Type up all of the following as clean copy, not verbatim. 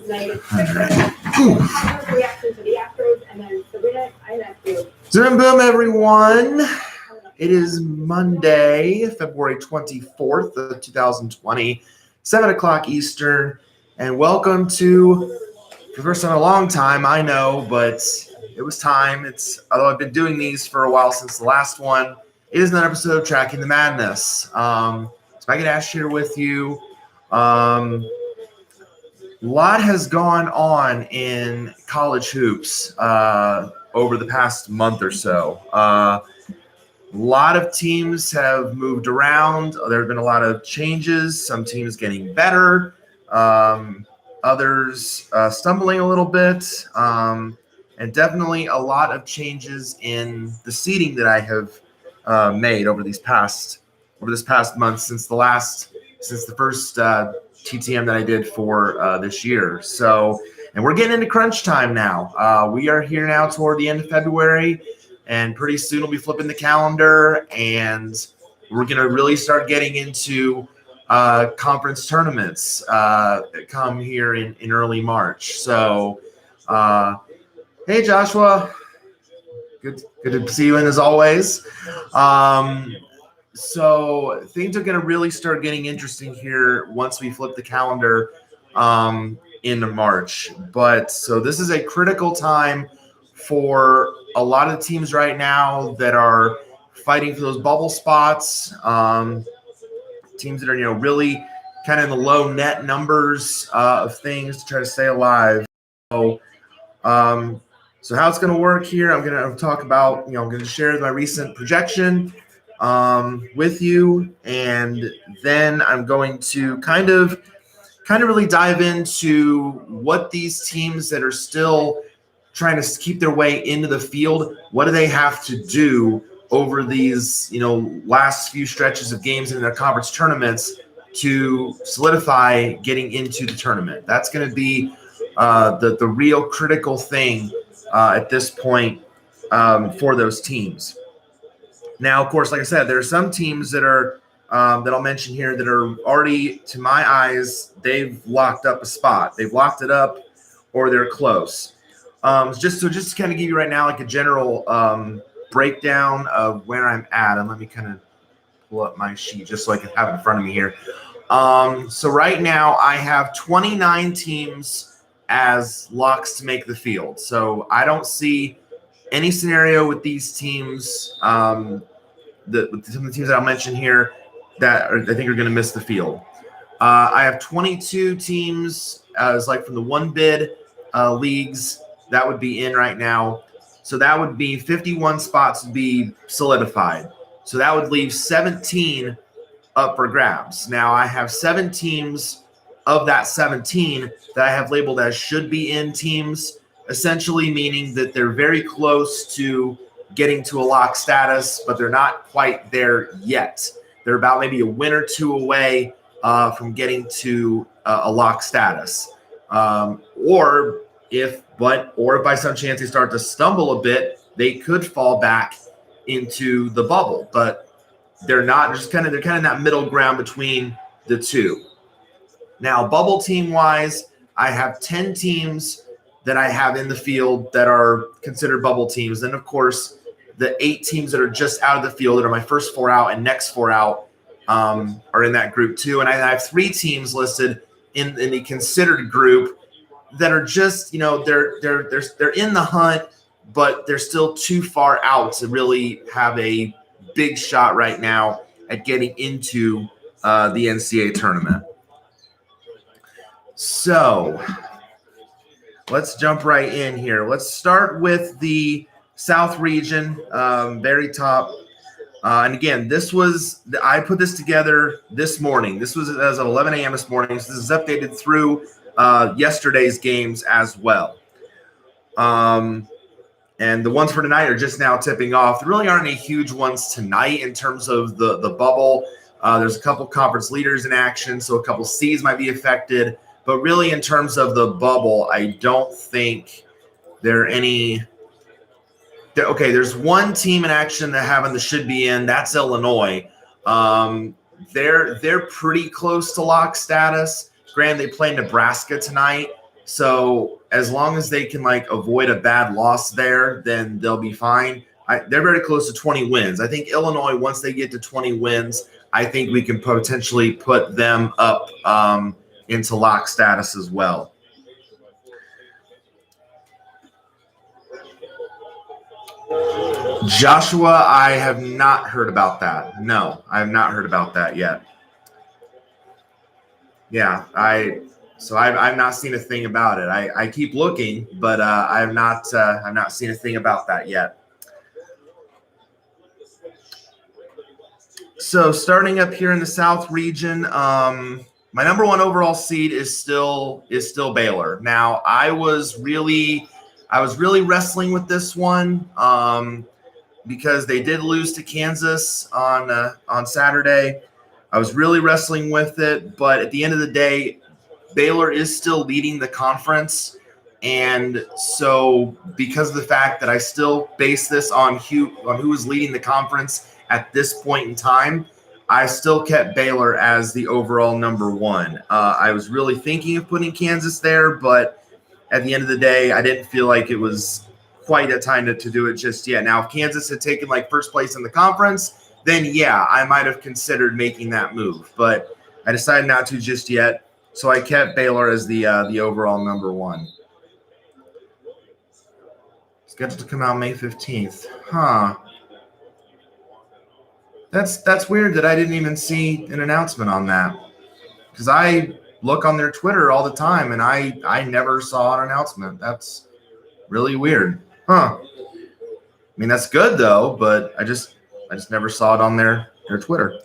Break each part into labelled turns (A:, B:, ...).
A: Zoom boom, everyone. It is Monday, February 24th of 2020, 7 o'clock Eastern, and welcome to, for the first time in a long time, I know, but it was time. Although I've been doing these for a while since the last one, it is another episode of Tracking the Madness. So I get Ash here with you. A lot has gone on in college hoops over the past month or so. A lot of teams have moved around. There have been a lot of changes. Some teams getting better, others stumbling a little bit, and definitely a lot of changes in the seeding that I have made over this past month since the first TTM that I did for this year. So, and we're getting into crunch time now. We are here now toward the end of February, and pretty soon we'll be flipping the calendar, and we're going to really start getting into conference tournaments that come here in early March. So, hey, Joshua. Good to see you in as always. So things are going to really start getting interesting here once we flip the calendar into March. But so this is a critical time for a lot of teams right now that are fighting for those bubble spots. Teams that are, really kind of in the low net numbers of things to try to stay alive. So, so how it's going to work here, I'm going to talk about, I'm going to share my recent projection with you, and then I'm going to kind of really dive into what these teams that are still trying to keep their way into the field, what do they have to do over these, last few stretches of games in their conference tournaments to solidify getting into the tournament. That's going to be the real critical thing at this point for those teams. Now, of course, like I said, there are some teams that are that I'll mention here that are already, to my eyes, they've locked up a spot. They've locked it up, or they're close. Just to kind of give you right now like a general breakdown of where I'm at, and let me kind of pull up my sheet just so I can have it in front of me here. So right now I have 29 teams as locks to make the field. So I don't see any scenario with these teams, some of the teams that I'll mention here that I think are going to miss the field. I have 22 teams as like from the one bid leagues that would be in right now. So that would be 51 spots to be solidified. So that would leave 17 up for grabs. Now I have 7 teams of that 17 that I have labeled as should be in teams, essentially meaning that they're very close to getting to a lock status, but they're not quite there yet. They're about maybe a win or two away from getting to a lock status. Or if by some chance they start to stumble a bit, they could fall back into the bubble. But they're not. They're kind of in that middle ground between the two. Now, bubble team wise, I have 10 teams that I have in the field that are considered bubble teams. And of course, the 8 teams that are just out of the field that are my first 4 out and next 4 out are in that group too. And I have 3 teams listed in the considered group that are just, they're in the hunt, but they're still too far out to really have a big shot right now at getting into the NCAA tournament. So let's jump right in here. Let's start with the South region, very top. And again, I put this together this morning. This was as of 11 a.m. this morning. So this is updated through yesterday's games as well. And the ones for tonight are just now tipping off. There really aren't any huge ones tonight in terms of the bubble. There's a couple conference leaders in action, so a couple C's might be affected. But really, in terms of the bubble, I don't think there are any. Okay, there's one team in action that having the should be in. That's Illinois. They're pretty close to lock status. Granted, they play Nebraska tonight, So as long as they can like avoid a bad loss there, then they'll be fine. They're very close to 20 wins. I think Illinois, once they get to 20 wins, I think we can potentially put them up into lock status as well. Joshua, I have not heard about that. No, I have not heard about that yet. Yeah, I've not seen a thing about it. I keep looking, but I've not seen a thing about that yet. So starting up here in the South region, my number 1 overall seed is still Baylor. Now I was really wrestling with this one because they did lose to Kansas on Saturday. I was really wrestling with it, but at the end of the day, Baylor is still leading the conference. And so because of the fact that I still base this on who is leading the conference at this point in time, I still kept Baylor as the overall number 1. I was really thinking of putting Kansas there, but at the end of the day, I didn't feel like it was quite a time to do it just yet. Now, if Kansas had taken like first place in the conference, then yeah, I might have considered making that move, but I decided not to just yet. So I kept Baylor as the overall number 1. Scheduled to come out May 15th. Huh. That's weird that I didn't even see an announcement on that, because I look on their Twitter all the time and I never saw an announcement. That's really weird. Huh. I mean, that's good though, but I just never saw it on their Twitter.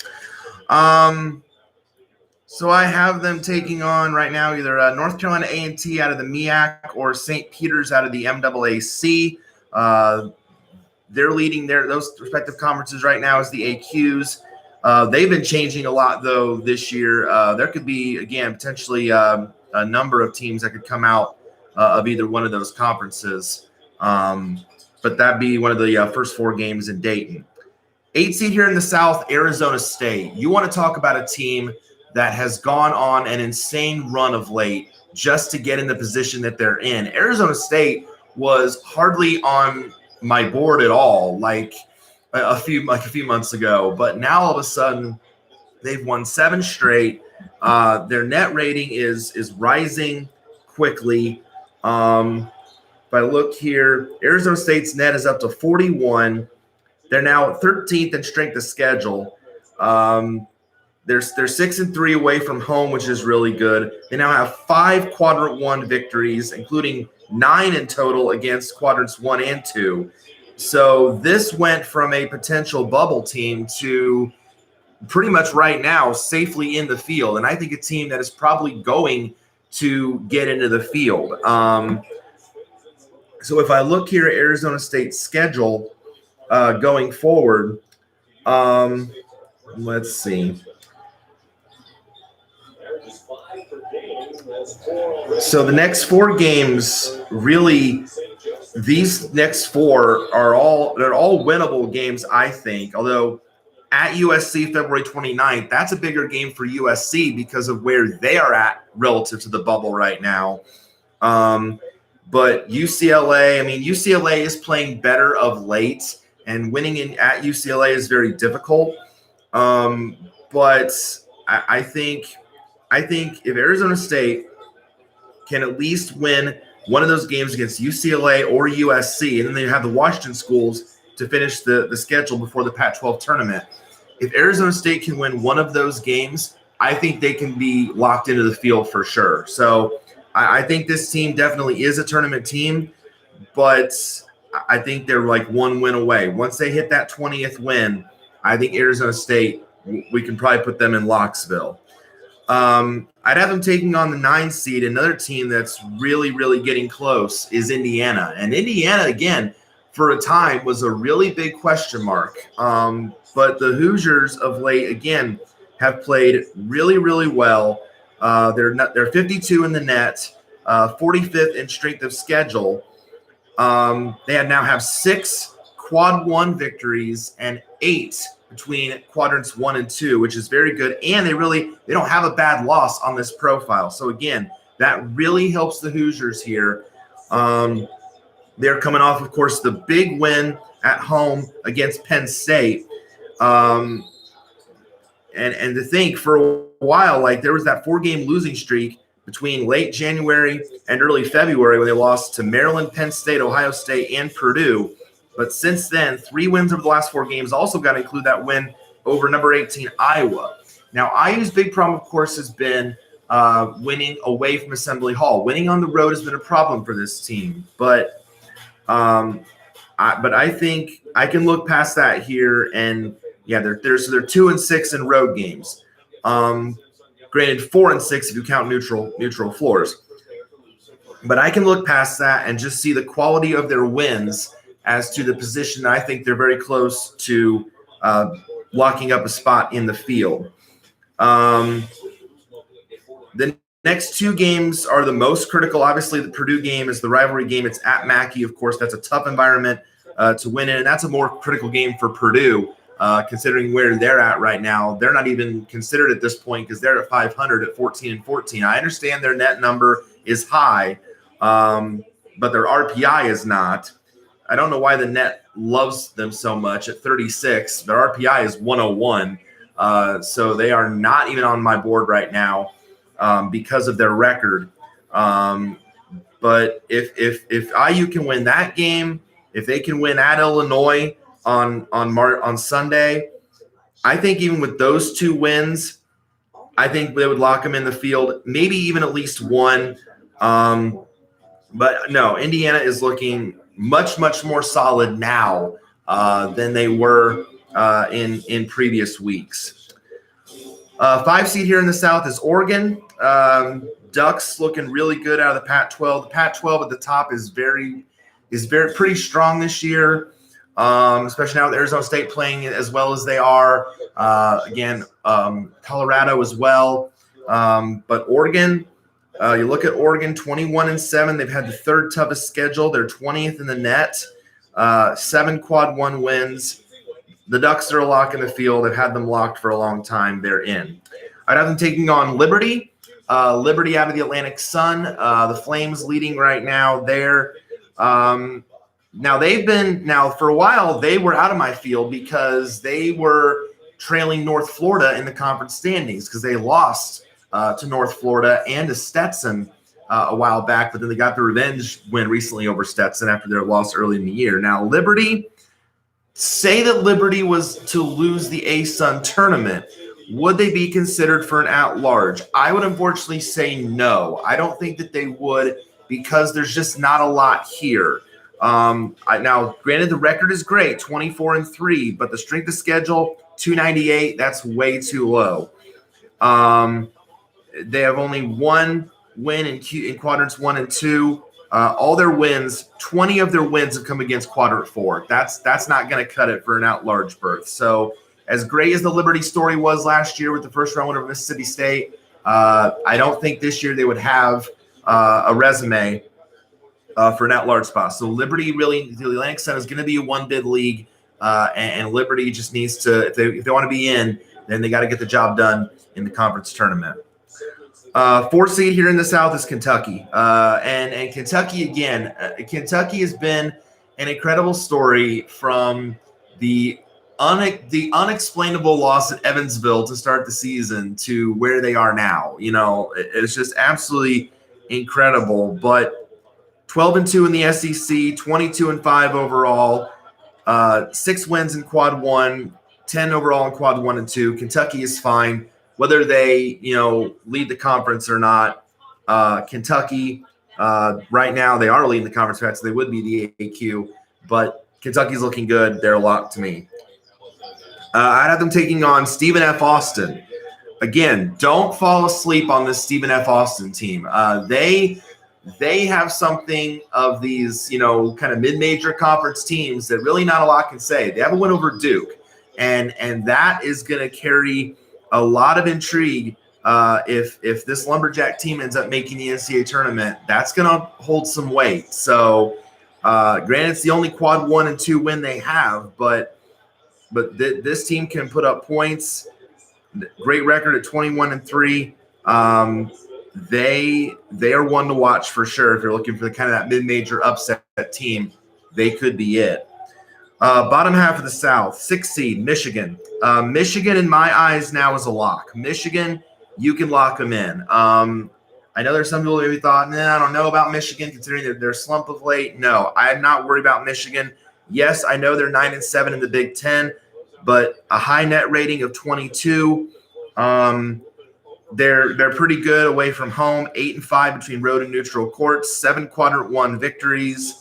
A: So I have them taking on right now either North Carolina A&T out of the MEAC or St. Peter's out of the MAAC. They're leading those respective conferences right now as the AQs. They've been changing a lot, though, this year. There could be, again, potentially a number of teams that could come out of either one of those conferences. But that'd be one of the first 4 games in Dayton. 8 seed here in the South, Arizona State. You want to talk about a team that has gone on an insane run of late just to get in the position that they're in. Arizona State was hardly on my board at all, like a few months ago, but now all of a sudden they've won 7 straight. Their net rating is rising quickly. If I look here, Arizona State's net is up to 41. They're now 13th in strength of schedule. They're 6-3 away from home, which is really good. They now have 5 quadrant 1 victories, including 9 in total against quadrants 1 and 2. So this went from a potential bubble team to pretty much right now safely in the field. And I think a team that is probably going to get into the field. So if I look here at Arizona State's schedule going forward, let's see. So the next 4 games, really, these next 4 they're all winnable games, I think. Although at USC February 29th, that's a bigger game for USC because of where they are at relative to the bubble right now. But UCLA, I mean, UCLA is playing better of late, and winning at UCLA is very difficult. But I think if Arizona State can at least win one of those games against UCLA or USC, and then they have the Washington schools to finish the schedule before the Pac-12 tournament. If Arizona State can win one of those games, I think they can be locked into the field for sure. So I think this team definitely is a tournament team, but I think they're like 1 win away. Once they hit that 20th win, I think Arizona State, we can probably put them in Locksville. I'd have them taking on the 9 seed. Another team that's really, really getting close is Indiana. And Indiana, again, for a time was a really big question mark. But the Hoosiers of late, again, have played really, really well. They're 52 in the net, 45th in strength of schedule. They now have 6 quad 1 victories and 8 between quadrants 1 and 2, which is very good. And they don't have a bad loss on this profile. So again, That really helps the Hoosiers here. They're coming off, of course, the big win at home against Penn State. And to think for a while, like there was that 4-game losing streak between late January and early February when they lost to Maryland, Penn State, Ohio State, and Purdue. But since then, 3 wins over the last 4 games. Also got to include that win over number 18 Iowa. Now, IU's big problem, of course, has been winning away from Assembly Hall. Winning on the road has been a problem for this team, but I think I can look past that here, and yeah, they're 2-6 in road games. Granted, 4-6 if you count neutral floors. But I can look past that and just see the quality of their wins as to the position. I think they're very close to locking up a spot in the field. The next 2 games are the most critical. Obviously, the Purdue game is the rivalry game. It's at Mackey. Of course, that's a tough environment to win in, and that's a more critical game for Purdue, considering where they're at right now. They're not even considered at this point because they're at 500 at 14-14. I understand their net number is high, but their RPI is not. I don't know why the net loves them so much at 36. Their RPI is 101, so they are not even on my board right now. Because of their record. But if IU can win that game, if they can win at Illinois on Sunday, I think even with those 2 wins, I think they would lock them in the field, maybe even at least 1. But no, Indiana is looking much, much more solid now than they were in previous weeks. 5 seed here in the South is Oregon. Ducks looking really good out of the Pac-12. The Pac-12 at the top is very pretty strong this year, especially now with Arizona State playing as well as they are. Again, Colorado as well. But Oregon, you look at Oregon, 21-7. They've had the 3rd toughest schedule. They're 20th in the net, 7 quad 1 wins. The Ducks are a lock in the field. I've had them locked for a long time. They're in. I'd have them taking on Liberty. Liberty out of the Atlantic Sun. The Flames leading right now there. Now for a while, they were out of my field because they were trailing North Florida in the conference standings because they lost to North Florida and to Stetson a while back, but then they got the revenge win recently over Stetson after their loss early in the year. Now, Liberty, say that Liberty was to lose the ASUN tournament, would they be considered for an at-large? I would unfortunately say no. I don't think that they would because there's just not a lot here. Now, granted, the record is great, 24-3, but the strength of schedule, 298, that's way too low. They have only 1 win in quadrants 1 and 2. All their wins, 20 of their wins have come against quadrant 4. That's not going to cut it for an at-large berth. So as great as the Liberty story was last year with the first round winner of Mississippi State, I don't think this year they would have a resume for an at-large spot. So Liberty really, the Atlantic Sun is going to be a 1-bid league, and Liberty just needs to, if they want to be in, then they got to get the job done in the conference tournament. 4th seed here in the South is Kentucky. And Kentucky, again, Kentucky has been an incredible story from the unexplainable loss at Evansville to start the season to where they are now. You know, it's just absolutely incredible. But 12-2 in the SEC, 22-5 overall, 6 wins in quad 1, 10 overall in quad 1 and 2. Kentucky is fine. Whether they, lead the conference or not, Kentucky, right now they are leading the conference, so they would be the AQ, but Kentucky's looking good. They're a lock to me. I'd have them taking on Stephen F. Austin. Again, don't fall asleep on this Stephen F. Austin team. They have something of these, kind of mid-major conference teams that really not a lot can say. They have a win over Duke, and that is going to carry a lot of intrigue. If this Lumberjack team ends up making the NCAA tournament, that's going to hold some weight. So, granted, it's the only quad 1 and 2 win they have, but this team can put up points. Great record at 21-3. they are one to watch for sure. If you're looking for the kind of that mid-major upset team, they could be it. Bottom half of the South, 6th seed, Michigan. Michigan, in my eyes, now is a lock. Michigan, you can lock them in. I know there's some people who maybe thought, I don't know about Michigan considering their slump of late. No, I'm not worried about Michigan. Yes, I know they're 9-7 in the Big Ten, but a high net rating of 22. They're pretty good away from home. 8-5 between road and neutral courts. 7 quadrant 1 victories.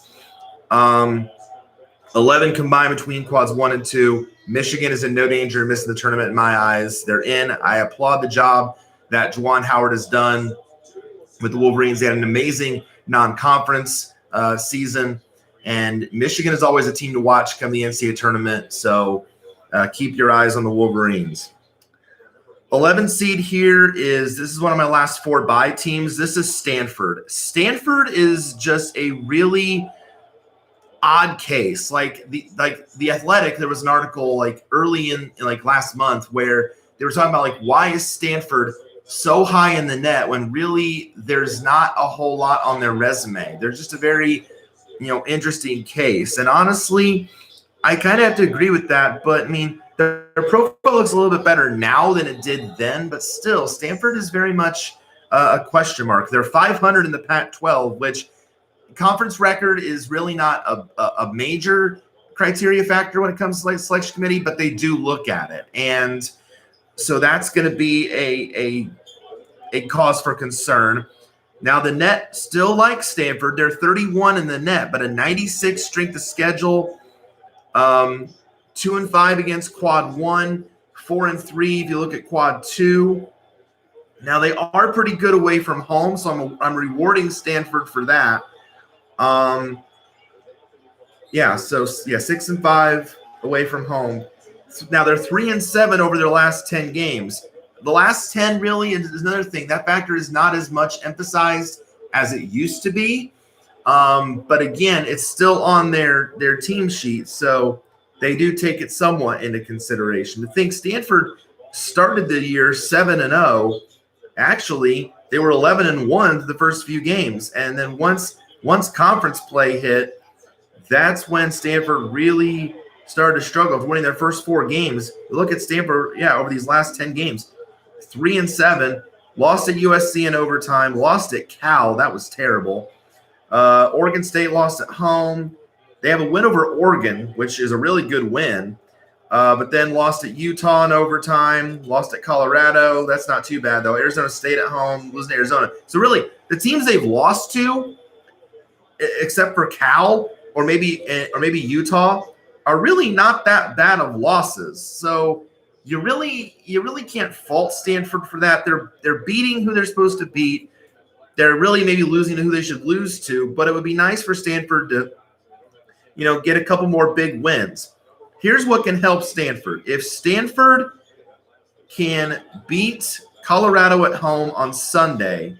A: 11 combined between quads 1 and 2. Michigan is in no danger of missing the tournament in my eyes. They're in. I applaud the job that Juwan Howard has done with the Wolverines. They had an amazing non-conference season, and Michigan is always a team to watch come the NCAA tournament. So keep your eyes on the Wolverines. 11th seed here this is one of my last 4 bye teams. This is Stanford. Stanford is just a really odd case. Like the Athletic, there was an article like early in like last month where they were talking about like, why is Stanford so high in the net when really there's not a whole lot on their resume? They're just a very, interesting case. And honestly, I kind of have to agree with that. But I mean, their profile looks a little bit better now than it did then. But still, Stanford is very much a question mark. They're 500 in the Pac-12, which conference record is really not a major criteria factor when it comes to like selection committee, but they do look at it. And so that's going to be a cause for concern. Now, the net still likes Stanford. They're 31 in the net, but a 96 strength of schedule, 2-5 against quad 1, 4-3 if you look at quad 2. Now, they are pretty good away from home, so I'm rewarding Stanford for that. 6-5 away from home. Now they're 3-7 over their last 10 games. The last 10 really is another thing. That factor is not as much emphasized as it used to be. But again, it's still on their team sheet, so they do take it somewhat into consideration. To think Stanford started the year 7-0. Actually, they were 11-1 the first few games, and then once conference play hit, that's when Stanford really started to struggle. Winning their first 4 games, look at Stanford, over these last 10 games, 3-7, lost at USC in overtime, lost at Cal. That was terrible. Oregon State lost at home. They have a win over Oregon, which is a really good win, but then lost at Utah in overtime, lost at Colorado. That's not too bad, though. Arizona State at home, losing to Arizona. So really, the teams they've lost to, except for Cal or maybe Utah, are really not that bad of losses. So you really can't fault Stanford for that. They're beating who they're supposed to beat. They're really maybe losing to who they should lose to, but it would be nice for Stanford to, get a couple more big wins. Here's what can help Stanford. If Stanford can beat Colorado at home on Sunday,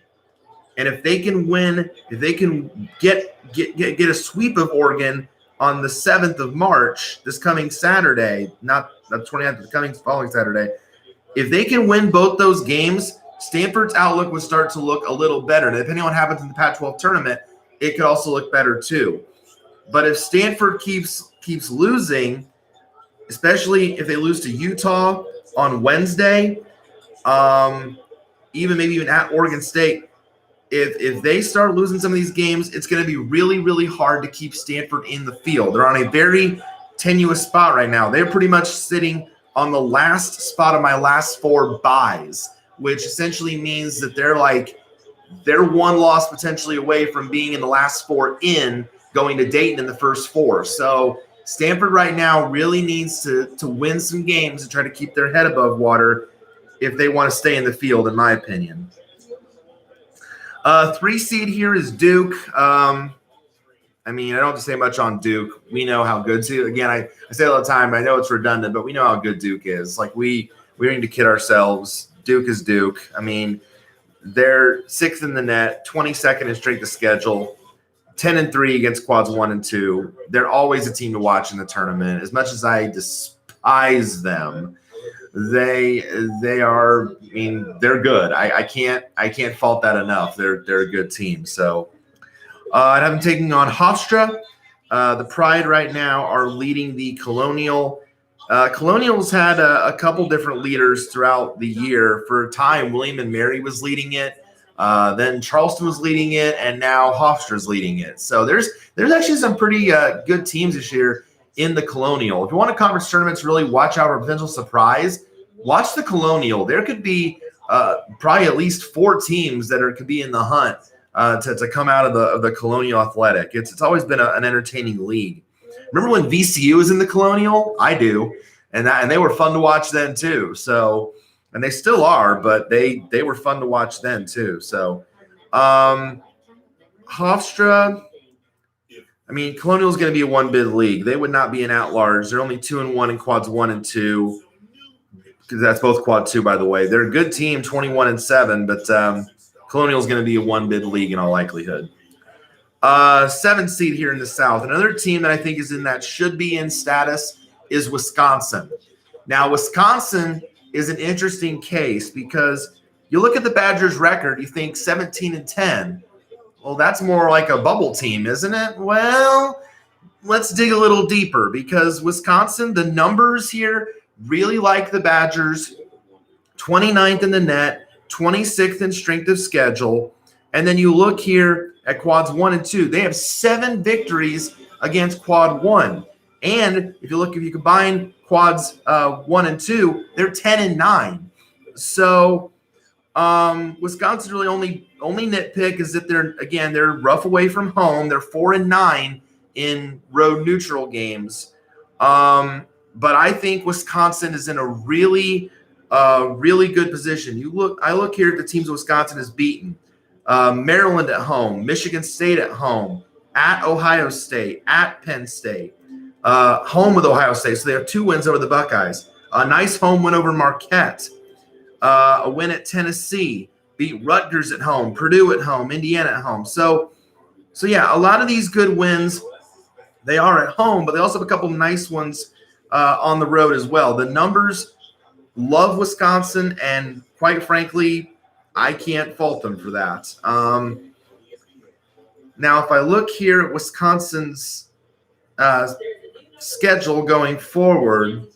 A: and if they can win, if they can get a sweep of Oregon on the 7th of March, this coming Saturday, not the 29th, the coming following Saturday, if they can win both those games, Stanford's outlook would start to look a little better. Now, depending on what happens in the Pac-12 tournament, it could also look better too. But if Stanford keeps losing, especially if they lose to Utah on Wednesday, even at Oregon State, if they start losing some of these games, it's going to be really, really hard to keep Stanford in the field. They're on a very tenuous spot right now. They're pretty much sitting on the last spot of my last 4 byes, which essentially means that they're 1 loss potentially away from being in the last 4 going to Dayton in the first 4. So Stanford right now really needs to win some games to try to keep their head above water if they want to stay in the field, in my opinion. 3 seed here is Duke. I don't have to say much on Duke. We know how good Duke. Again, I say it all the time. I know it's redundant, but we know how good Duke is. Like we need to kid ourselves. Duke is Duke. They're 6th in the net, 22nd in strength of schedule, 10-3 against quads 1 and 2. They're always a team to watch in the tournament. As much as I despise them, they are. I mean, they're good. I can't fault that enough. They're a good team. So I'd have them taking on Hofstra. The Pride right now are leading the Colonial. Colonial's had a couple different leaders throughout the year. For a time, William and Mary was leading it. Then Charleston was leading it, and now Hofstra's leading it. So there's actually some pretty good teams this year in the Colonial. If you want a conference tournaments, really watch out for a potential surprise. Watch the Colonial. There could be probably at least 4 teams that could be in the hunt to come out of the Colonial Athletic. It's always been an entertaining league. Remember when VCU was in the Colonial? I do, and they were fun to watch then too. So, and they still are, but they were fun to watch then too. So, Hofstra. I mean, Colonial is going to be a 1-bid league. They would not be an at-large. They're only 2-1 in quads 1 and 2. Because that's both quad 2, by the way. They're a good team, 21-7, but Colonial is going to be a 1-bid league in all likelihood. 7th seed here in the South. Another team that I think is in that should be in status is Wisconsin. Now, Wisconsin is an interesting case because you look at the Badgers' record, you think 17-10. Well, that's more like a bubble team, isn't it? Well, let's dig a little deeper because Wisconsin, the numbers here really like the Badgers, 29th in the net, 26th in strength of schedule. And then you look here at quads 1 and 2. They have 7 victories against quad 1. And if you combine quads 1 and 2, they're 10-9. So Wisconsin's really only nitpick is that they're rough away from home. They're 4-9 in road neutral games. But I think Wisconsin is in a really good position. I look here at the teams Wisconsin has beaten. Maryland at home, Michigan State at home, at Ohio State, at Penn State, home with Ohio State. So they have 2 wins over the Buckeyes. A nice home win over Marquette. A win at Tennessee, beat Rutgers at home, Purdue at home, Indiana at home. So yeah, a lot of these good wins, they are at home, but they also have a couple nice ones on the road as well. The numbers love Wisconsin, and quite frankly, I can't fault them for that. Now, if I look here at Wisconsin's schedule going forward,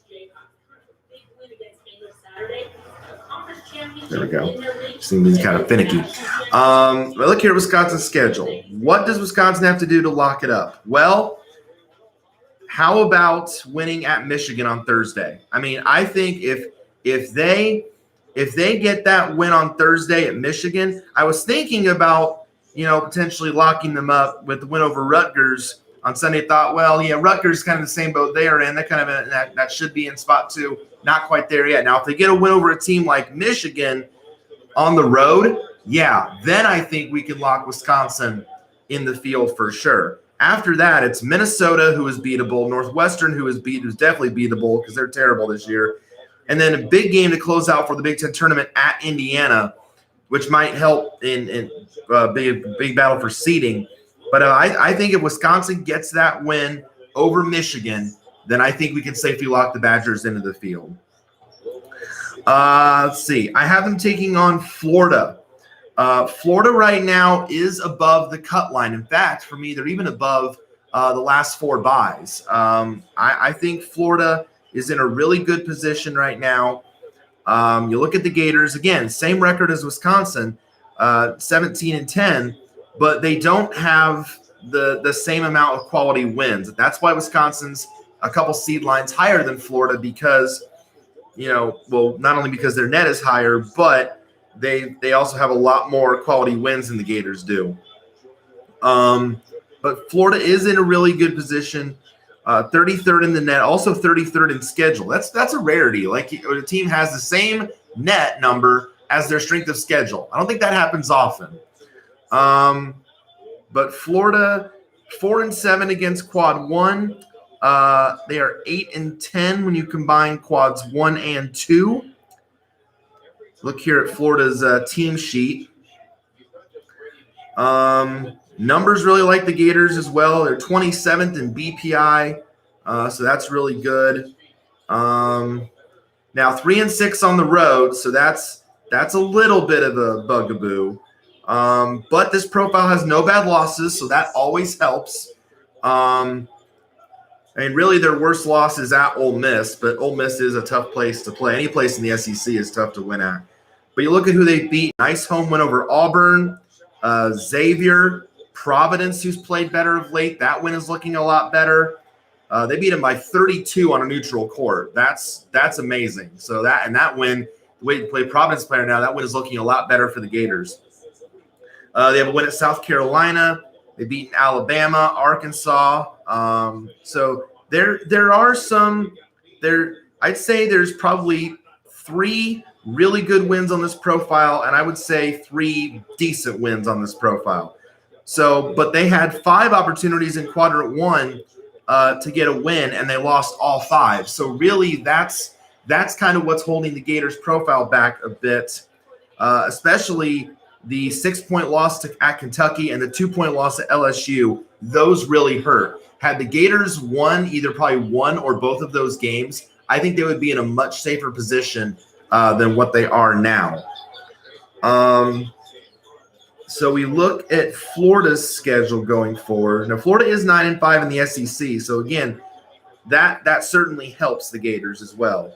A: there we go. Seems kind of finicky. I look here at Wisconsin's schedule. What does Wisconsin have to do to lock it up? Well, how about winning at Michigan on Thursday? I mean, I think if they get that win on Thursday at Michigan, I was thinking about potentially locking them up with the win over Rutgers on Sunday. Thought, well, yeah, Rutgers is kind of the same boat they are in. They're kind of that should be in spot 2. Not quite there yet. Now, if they get a win over a team like Michigan on the road, yeah, then I think we can lock Wisconsin in the field for sure. After that, it's Minnesota, who is beatable, Northwestern, who's definitely beatable because they're terrible this year, and then a big game to close out for the Big Ten tournament at Indiana, which might help in big battle for seeding. But I think if Wisconsin gets that win over Michigan, then I think we can safely lock the Badgers into the field. Let's see. I have them taking on Florida. Florida right now is above the cut line. In fact, for me, they're even above the last 4 buys. I think Florida is in a really good position right now. You look at the Gators, again, same record as Wisconsin, 17-10, but they don't have the same amount of quality wins. That's why Wisconsin's a couple seed lines higher than Florida because, not only because their net is higher, but they also have a lot more quality wins than the Gators do. But Florida is in a really good position, 33rd in the net, also 33rd in schedule. That's a rarity. Like a team has the same net number as their strength of schedule. I don't think that happens often. But Florida, 4-7 against quad 1. They are 8-10 when you combine quads 1 and 2. Look here at Florida's team sheet. Numbers really like the Gators as well. They're 27th in BPI, so that's really good. Now 3-6 on the road, so that's a little bit of a bugaboo. But this profile has no bad losses, so that always helps. And really, their worst loss is at Ole Miss, but Ole Miss is a tough place to play. Any place in the SEC is tough to win at. But you look at who they beat. Nice home win over Auburn, Xavier, Providence, who's played better of late. That win is looking a lot better. They beat them by 32 on a neutral court. That's amazing. So that win, the way to play Providence player now, that win is looking a lot better for the Gators. They have a win at South Carolina. They beat Alabama, Arkansas. So there are some there. I'd say there's probably 3 really good wins on this profile, and I would say 3 decent wins on this profile. So, but they had 5 opportunities in quadrant 1 to get a win, and they lost all 5. So really, that's kind of what's holding the Gators profile back a bit, especially the 6-point loss at Kentucky and the 2-point loss at LSU. Those really hurt. Had the Gators won either probably one or both of those games, I think they would be in a much safer position than what they are now. So we look at Florida's schedule going forward. Now, Florida is 9-5 in the SEC. So again, that certainly helps the Gators as well.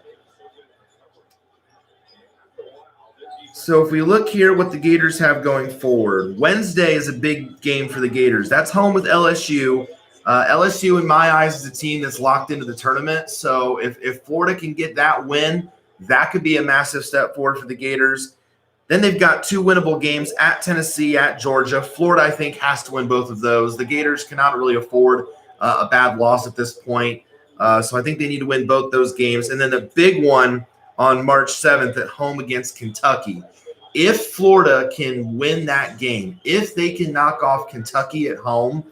A: So if we look here what the Gators have going forward, Wednesday is a big game for the Gators. That's home with LSU. LSU, in my eyes, is a team that's locked into the tournament. So if Florida can get that win, that could be a massive step forward for the Gators. Then they've got 2 winnable games at Tennessee, at Georgia. Florida, I think, has to win both of those. The Gators cannot really afford a bad loss at this point. So I think they need to win both those games. And then the big one on March 7th at home against Kentucky. If Florida can win that game, if they can knock off Kentucky at home,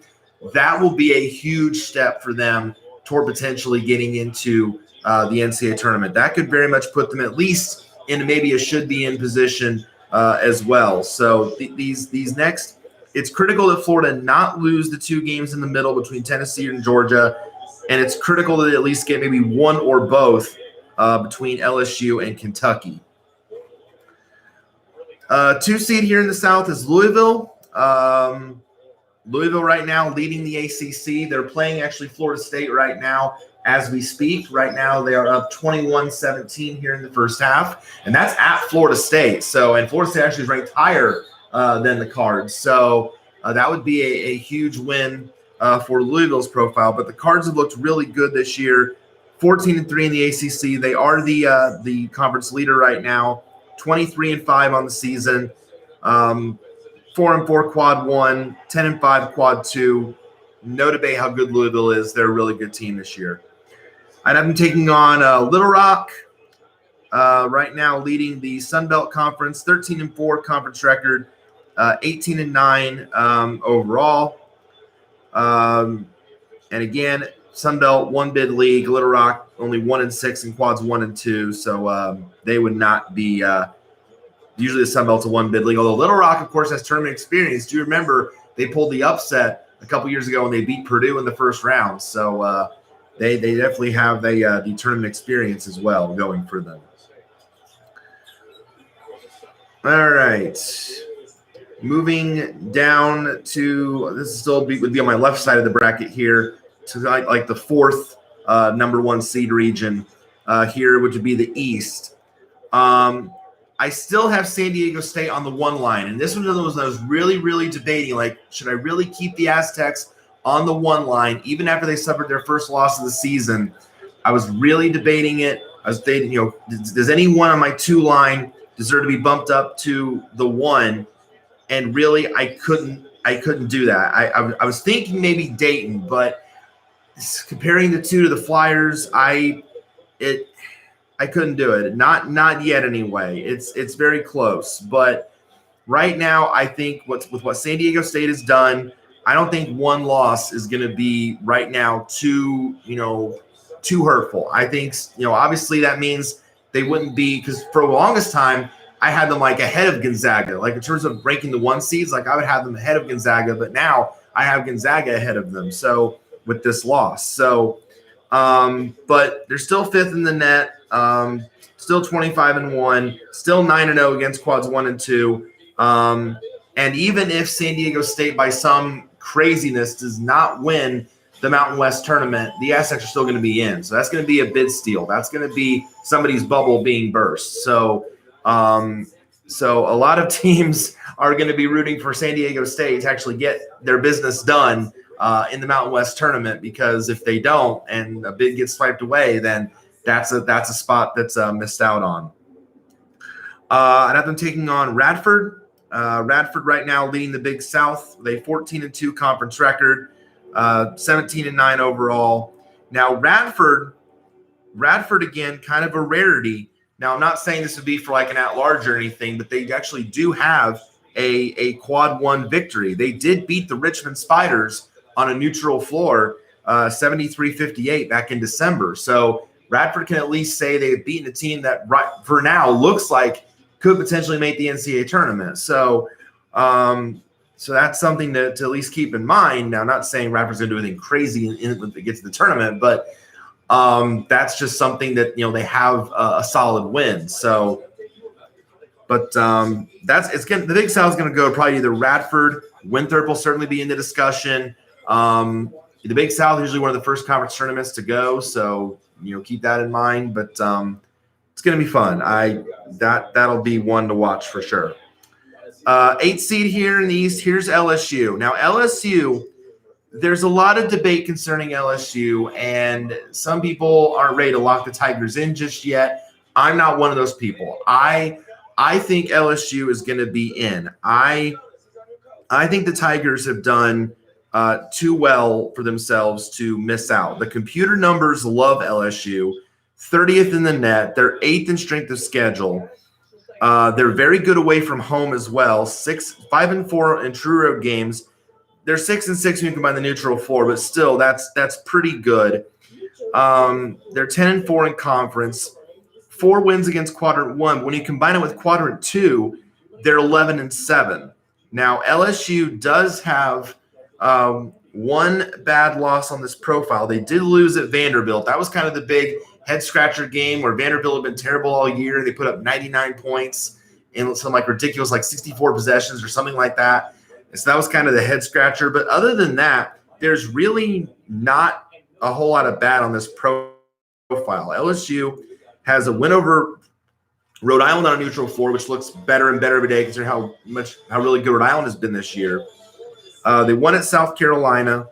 A: that will be a huge step for them toward potentially getting into the NCAA tournament. That could very much put them at least into maybe a should-be-in position as well. So these next, it's critical that Florida not lose the 2 games in the middle between Tennessee and Georgia, and it's critical that they at least get maybe one or both between LSU and Kentucky. 2 seed here in the South is Louisville. Louisville right now leading the ACC. They're playing actually Florida State right now as we speak. Right now they are up 21-17 here in the first half, and that's at Florida State. So, and Florida State actually is ranked higher than the Cards. So that would be a huge win for Louisville's profile. But the Cards have looked really good this year. 14-3 in the ACC. They are the conference leader right now. 23-5 on the season. 4-4 quad 1, 10-5 quad 2. No debate how good Louisville is. They're a really good team this year. I'd have them taking on Little Rock, right now leading the Sun Belt Conference, 13-4 conference record, 18-9 overall. And again, Sun Belt 1-bid league. Little Rock only 1-6 in quads 1 and 2. So they would not be. Usually the Sun Belt's a 1-bid league, although Little Rock, of course, has tournament experience. Do you remember they pulled the upset a couple years ago when they beat Purdue in the first round? So they definitely have the tournament experience as well going for them. All right. Moving down to – this is still would be on my left side of the bracket here to like the 4th number 1 seed region here, which would be the East. I still have San Diego State on the 1 line, and this was one of those I was really, really debating, like, should I really keep the Aztecs on the 1 line, even after they suffered their first loss of the season? I was really debating it. I was debating, does anyone on my 2 line deserve to be bumped up to the 1? And really, I couldn't do that. I was thinking maybe Dayton, but comparing the 2 to the Flyers, I couldn't do it. Not yet anyway. It's very close. But right now, I think with what San Diego State has done, I don't think 1 loss is going to be right now too hurtful. I think, obviously that means they wouldn't be, because for the longest time, I had them like ahead of Gonzaga. Like in terms of ranking the 1 seeds, like I would have them ahead of Gonzaga, but now I have Gonzaga ahead of them. So with this loss. So, but they're still 5th in the net. Still 25-1, still 9-0 against quads 1 and 2. And even if San Diego State, by some craziness, does not win the Mountain West tournament, the Aztecs are still going to be in. So that's going to be a bid steal. That's going to be somebody's bubble being burst. So, so a lot of teams are going to be rooting for San Diego State to actually get their business done in the Mountain West tournament, because if they don't and a bid gets swiped away, then that's a spot that's missed out on. I'd have them taking on Radford. Radford right now leading the Big South with a 14-2 conference record, 17-9 overall. Now Radford again, kind of a rarity. Now I'm not saying this would be for like an at-large or anything, but they actually do have a quad 1 victory. They did beat the Richmond Spiders on a neutral floor, 73-58 back in December. So Radford can at least say they've beaten a team that right for now looks like could potentially make the NCAA tournament. So, so that's something to at least keep in mind. Now, I'm not saying Radford's going to do anything crazy when it gets to the tournament, but that's just something that, they have a solid win. So, but the Big South is going to go probably either Radford, Winthrop will certainly be in the discussion. The Big South is usually one of the first conference tournaments to go, so keep that in mind. But it's going to be fun. That'll be one to watch for sure. 8th seed here in the East. Here's LSU. Now LSU, there's a lot of debate concerning LSU, and some people aren't ready to lock the Tigers in just yet. I'm not one of those people. I think LSU is going to be in. I think the Tigers have done too well for themselves to miss out. The computer numbers love LSU. 30th in the net. They're 8th in strength of schedule. They're very good away from home as well. 5-4 in true road games. They're 6-6 when you combine the neutral floor, but still, that's pretty good. They're 10-4 in conference. 4 wins against quadrant 1. When you combine it with quadrant 2, they're 11-7. Now LSU does have one bad loss on this profile. They did lose at Vanderbilt. That was kind of the big head scratcher game where Vanderbilt had been terrible all year. They put up 99 points in some ridiculous 64 possessions or something like that. And so that was kind of the head scratcher. But other than that, there's really not a whole lot of bad on this profile. LSU has a win over Rhode Island on a neutral floor, which looks better and better every day considering how really good Rhode Island has been this year. They won at South Carolina.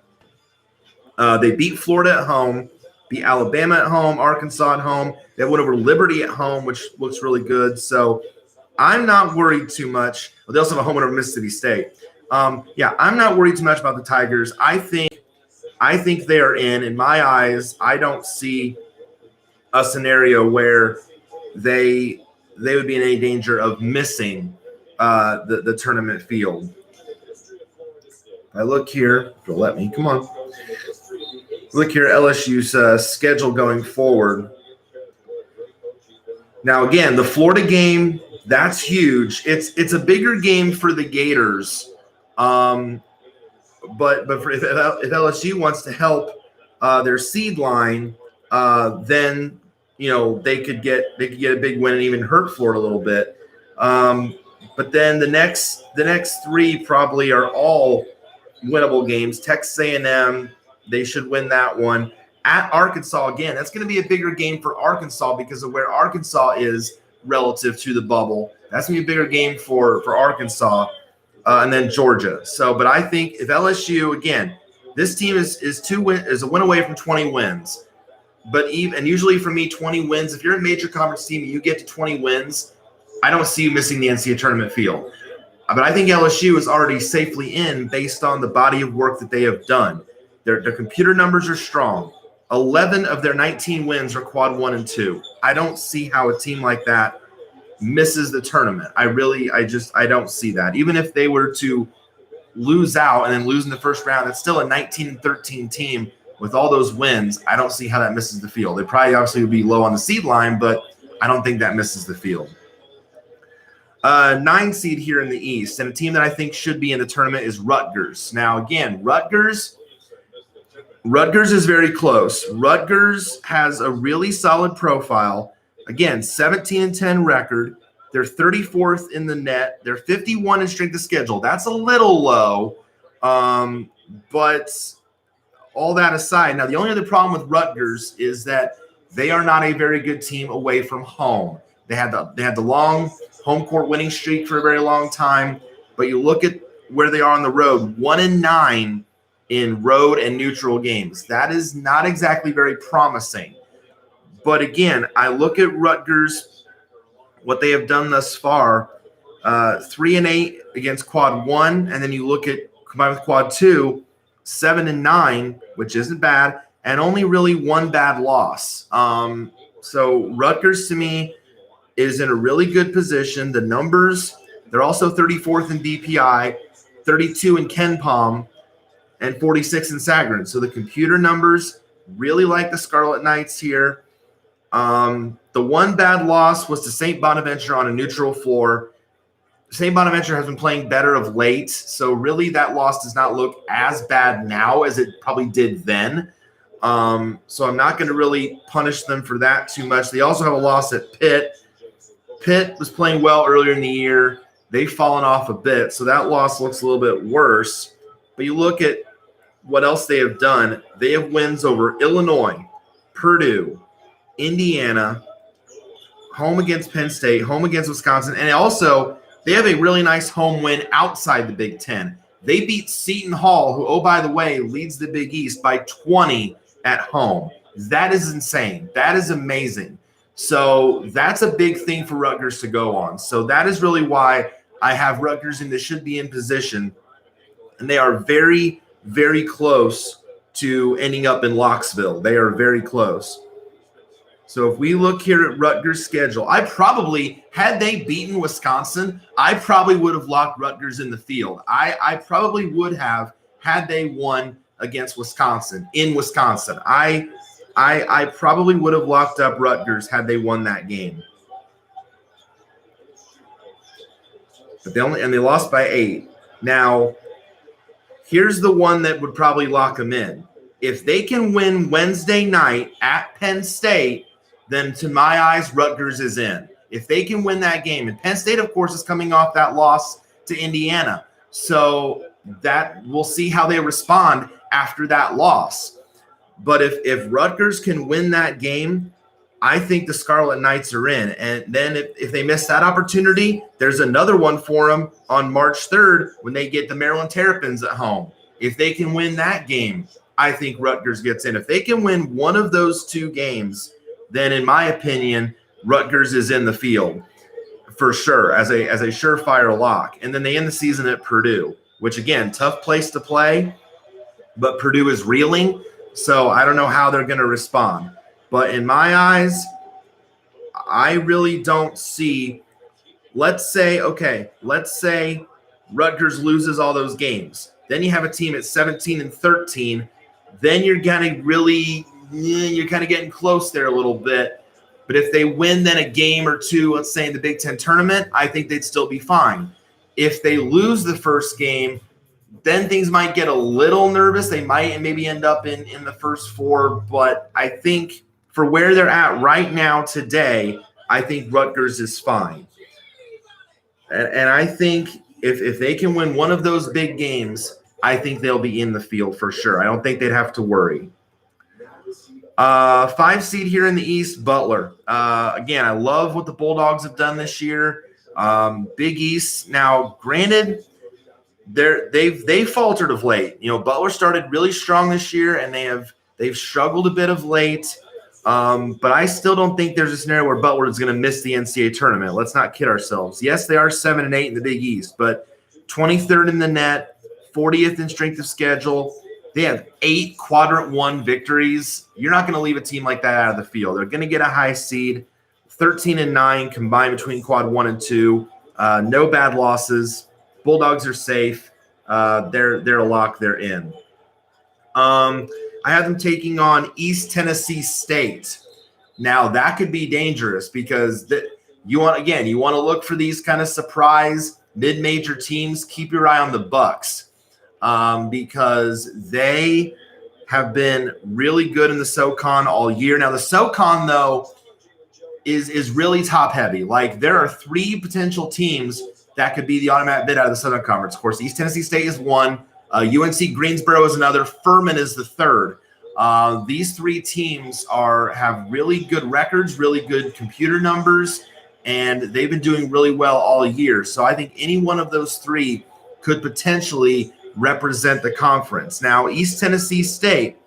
A: They beat Florida at home, beat Alabama at home, Arkansas at home. They went over Liberty at home, which looks really good. So I'm not worried too much. Well, they also have a home win over Mississippi State. I'm not worried too much about the Tigers. I think they are in my eyes. I don't see a scenario where they would be in any danger of missing the tournament field. I look here, if you'll let me, come on. Look here, LSU's schedule going forward. Now, again, the Florida game, that's huge. It's a bigger game for the Gators. But if LSU wants to help their seed line, then they could get a big win and even hurt Florida a little bit. But then the next 3 probably are all winnable games. Texas A&M, they should win that one. At Arkansas, again, that's going to be a bigger game for Arkansas because of where Arkansas is relative to the bubble. That's going to be a bigger game for Arkansas, and then Georgia. So, but I think if LSU, again, this team is a win away from 20 wins. But usually for me, 20 wins, if you're a major conference team and you get to 20 wins, I don't see you missing the NCAA tournament field. But I think LSU is already safely in based on the body of work that they have done. Their computer numbers are strong. 11 of their 19 wins are quad 1 and 2. I don't see how a team like that misses the tournament. I don't see that. Even if they were to lose out and then lose in the first round, it's still a 19-13 team with all those wins. I don't see how that misses the field. They probably obviously would be low on the seed line, but I don't think that misses the field. 9 seed here in the East, and a team that I think should be in the tournament is Rutgers. Now, again, Rutgers is very close. Rutgers has a really solid profile. Again, 17-10 record. They're 34th in the net. They're 51 in strength of schedule. That's a little low, but all that aside, now the only other problem with Rutgers is that they are not a very good team away from home. They had the long home court winning streak for a very long time, but you look at where they are on the road, 1-9 in road and neutral games. That is not exactly very promising. But again, I look at Rutgers, what they have done thus far, 3-8 against quad 1, and then you look at combined with quad 2, 7-9, which isn't bad, and only really one bad loss. So Rutgers to me is in a really good position. The numbers, they're also 34th in DPI, 32 in KenPom, and 46 in Sagarin. So the computer numbers really like the Scarlet Knights here. The one bad loss was to St. Bonaventure on a neutral floor. St. Bonaventure has been playing better of late, so really that loss does not look as bad now as it probably did then. So I'm not going to really punish them for that too much. They also have a loss at Pitt. Pitt was playing well earlier in the year. They've fallen off a bit, so that loss looks a little bit worse. But you look at what else they have done. They have wins over Illinois, Purdue, Indiana, home against Penn State, home against Wisconsin, and also they have a really nice home win outside the Big Ten. They beat Seton Hall, who, oh, by the way, leads the Big East by 20 at home. That is insane. That is amazing. So that's a big thing for Rutgers to go on. So that is really why I have Rutgers and they should be in position. And they are very, very close to ending up in Locksville. They are very close. So if we look here at Rutgers' schedule, I probably, had they beaten Wisconsin, I probably would have locked Rutgers in the field. I probably would have had they won against Wisconsin, in Wisconsin. I probably would have locked up Rutgers had they won that game. But they lost by 8. Now, here's the one that would probably lock them in. If they can win Wednesday night at Penn State, then to my eyes, Rutgers is in. If they can win that game, and Penn State, of course, is coming off that loss to Indiana. So that we'll see how they respond after that loss. But if Rutgers can win that game, I think the Scarlet Knights are in. And then if they miss that opportunity, there's another one for them on March 3rd when they get the Maryland Terrapins at home. If they can win that game, I think Rutgers gets in. If they can win one of those two games, then in my opinion, Rutgers is in the field for sure as a surefire lock. And then they end the season at Purdue, which again, tough place to play, but Purdue is reeling. So I don't know how they're going to respond. But in my eyes, I really don't see, let's say Rutgers loses all those games. Then you have a team at 17-13. Then you're kind of getting close there a little bit. But if they win then a game or two, let's say in the Big Ten tournament, I think they'd still be fine. If they lose the first game, then things might get a little nervous. They might maybe end up in the first 4. But I think for where they're at right now today, I think Rutgers is fine. And I think if they can win one of those big games, I think they'll be in the field for sure. I don't think they'd have to worry. 5 seed here in the East, Butler. Again, I love what the Bulldogs have done this year. Big East. Now, granted, they've faltered of late. You know, Butler started really strong this year, and they've struggled a bit of late. But I still don't think there's a scenario where Butler is going to miss the NCAA tournament. Let's not kid ourselves. Yes, they are 7-8 in the Big East, but 23rd in the net, 40th in strength of schedule. They have 8 quadrant 1 victories. You're not going to leave a team like that out of the field. They're going to get a high seed, 13-9 combined between quad 1 and 2. No bad losses. Bulldogs are safe. They're a lock. They're in. I have them taking on East Tennessee State. Now that could be dangerous because you want to look for these kind of surprise mid-major teams. Keep your eye on the Bucks because they have been really good in the SoCon all year. Now the SoCon though, is really top heavy. Like there are 3 potential teams that could be the automatic bid out of the Southern Conference. Of course, East Tennessee State is one. UNC Greensboro is another. Furman is the third. These 3 teams have really good records, really good computer numbers, and they've been doing really well all year. So I think any one of those 3 could potentially represent the conference. Now, East Tennessee State,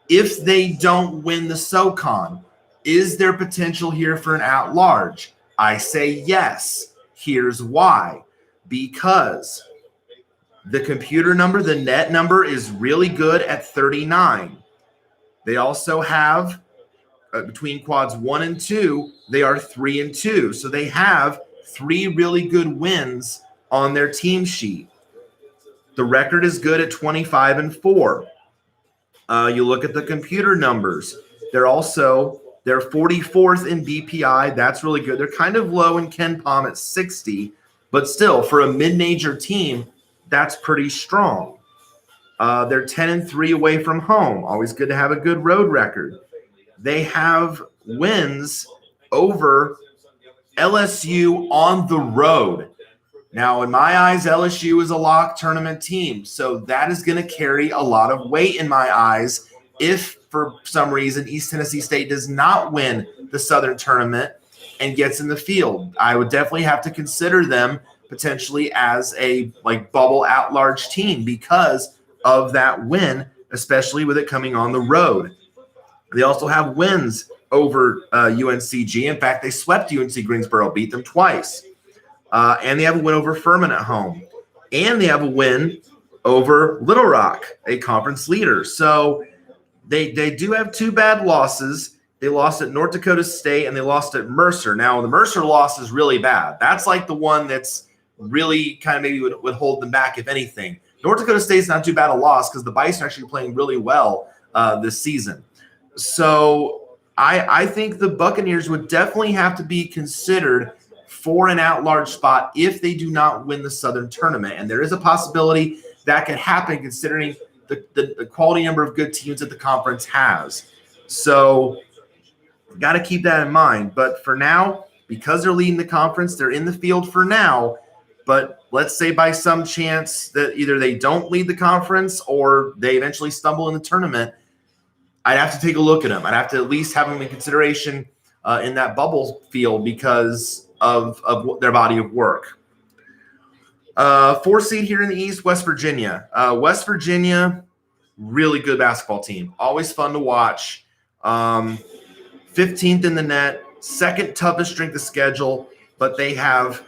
A: if they don't win the SoCon, is there potential here for an at-large? I say yes. Here's why. Because the computer number, the net number, is really good at 39. They also have, between quads 1 and 2, they are 3-2. So they have 3 really good wins on their team sheet. The record is good at 25-4. You look at the computer numbers. They're 44th in BPI. That's really good. They're kind of low in Ken Pom at 60, but still, for a mid-major team, that's pretty strong. They're 10-3 away from home. Always good to have a good road record. They have wins over LSU on the road. Now, in my eyes, LSU is a lock tournament team, so that is going to carry a lot of weight in my eyes if, for some reason, East Tennessee State does not win the Southern Tournament and gets in the field. I would definitely have to consider them potentially as a bubble at-large team because of that win, especially with it coming on the road. They also have wins over UNCG. In fact, they swept UNC Greensboro, beat them twice. And they have a win over Furman at home. And they have a win over Little Rock, a conference leader. So they do have 2 bad losses. They lost at North Dakota State and they lost at Mercer. Now, the Mercer loss is really bad. That's like the one that's really kind of maybe would hold them back, if anything. North Dakota State's not too bad a loss because the Bison are actually playing really well this season. So I think the Buccaneers would definitely have to be considered for an at-large spot if they do not win the Southern Tournament. And there is a possibility that could happen considering the quality number of good teams that the conference has. So got to keep that in mind. But for now, because they're leading the conference, they're in the field for now. But let's say by some chance that either they don't lead the conference or they eventually stumble in the tournament, I'd have to take a look at them. I'd have to at least have them in consideration in that bubble field because of their body of work. 4 seed here in the East, West Virginia. West Virginia, really good basketball team. Always fun to watch. 15th in the net, second toughest strength of schedule, but they have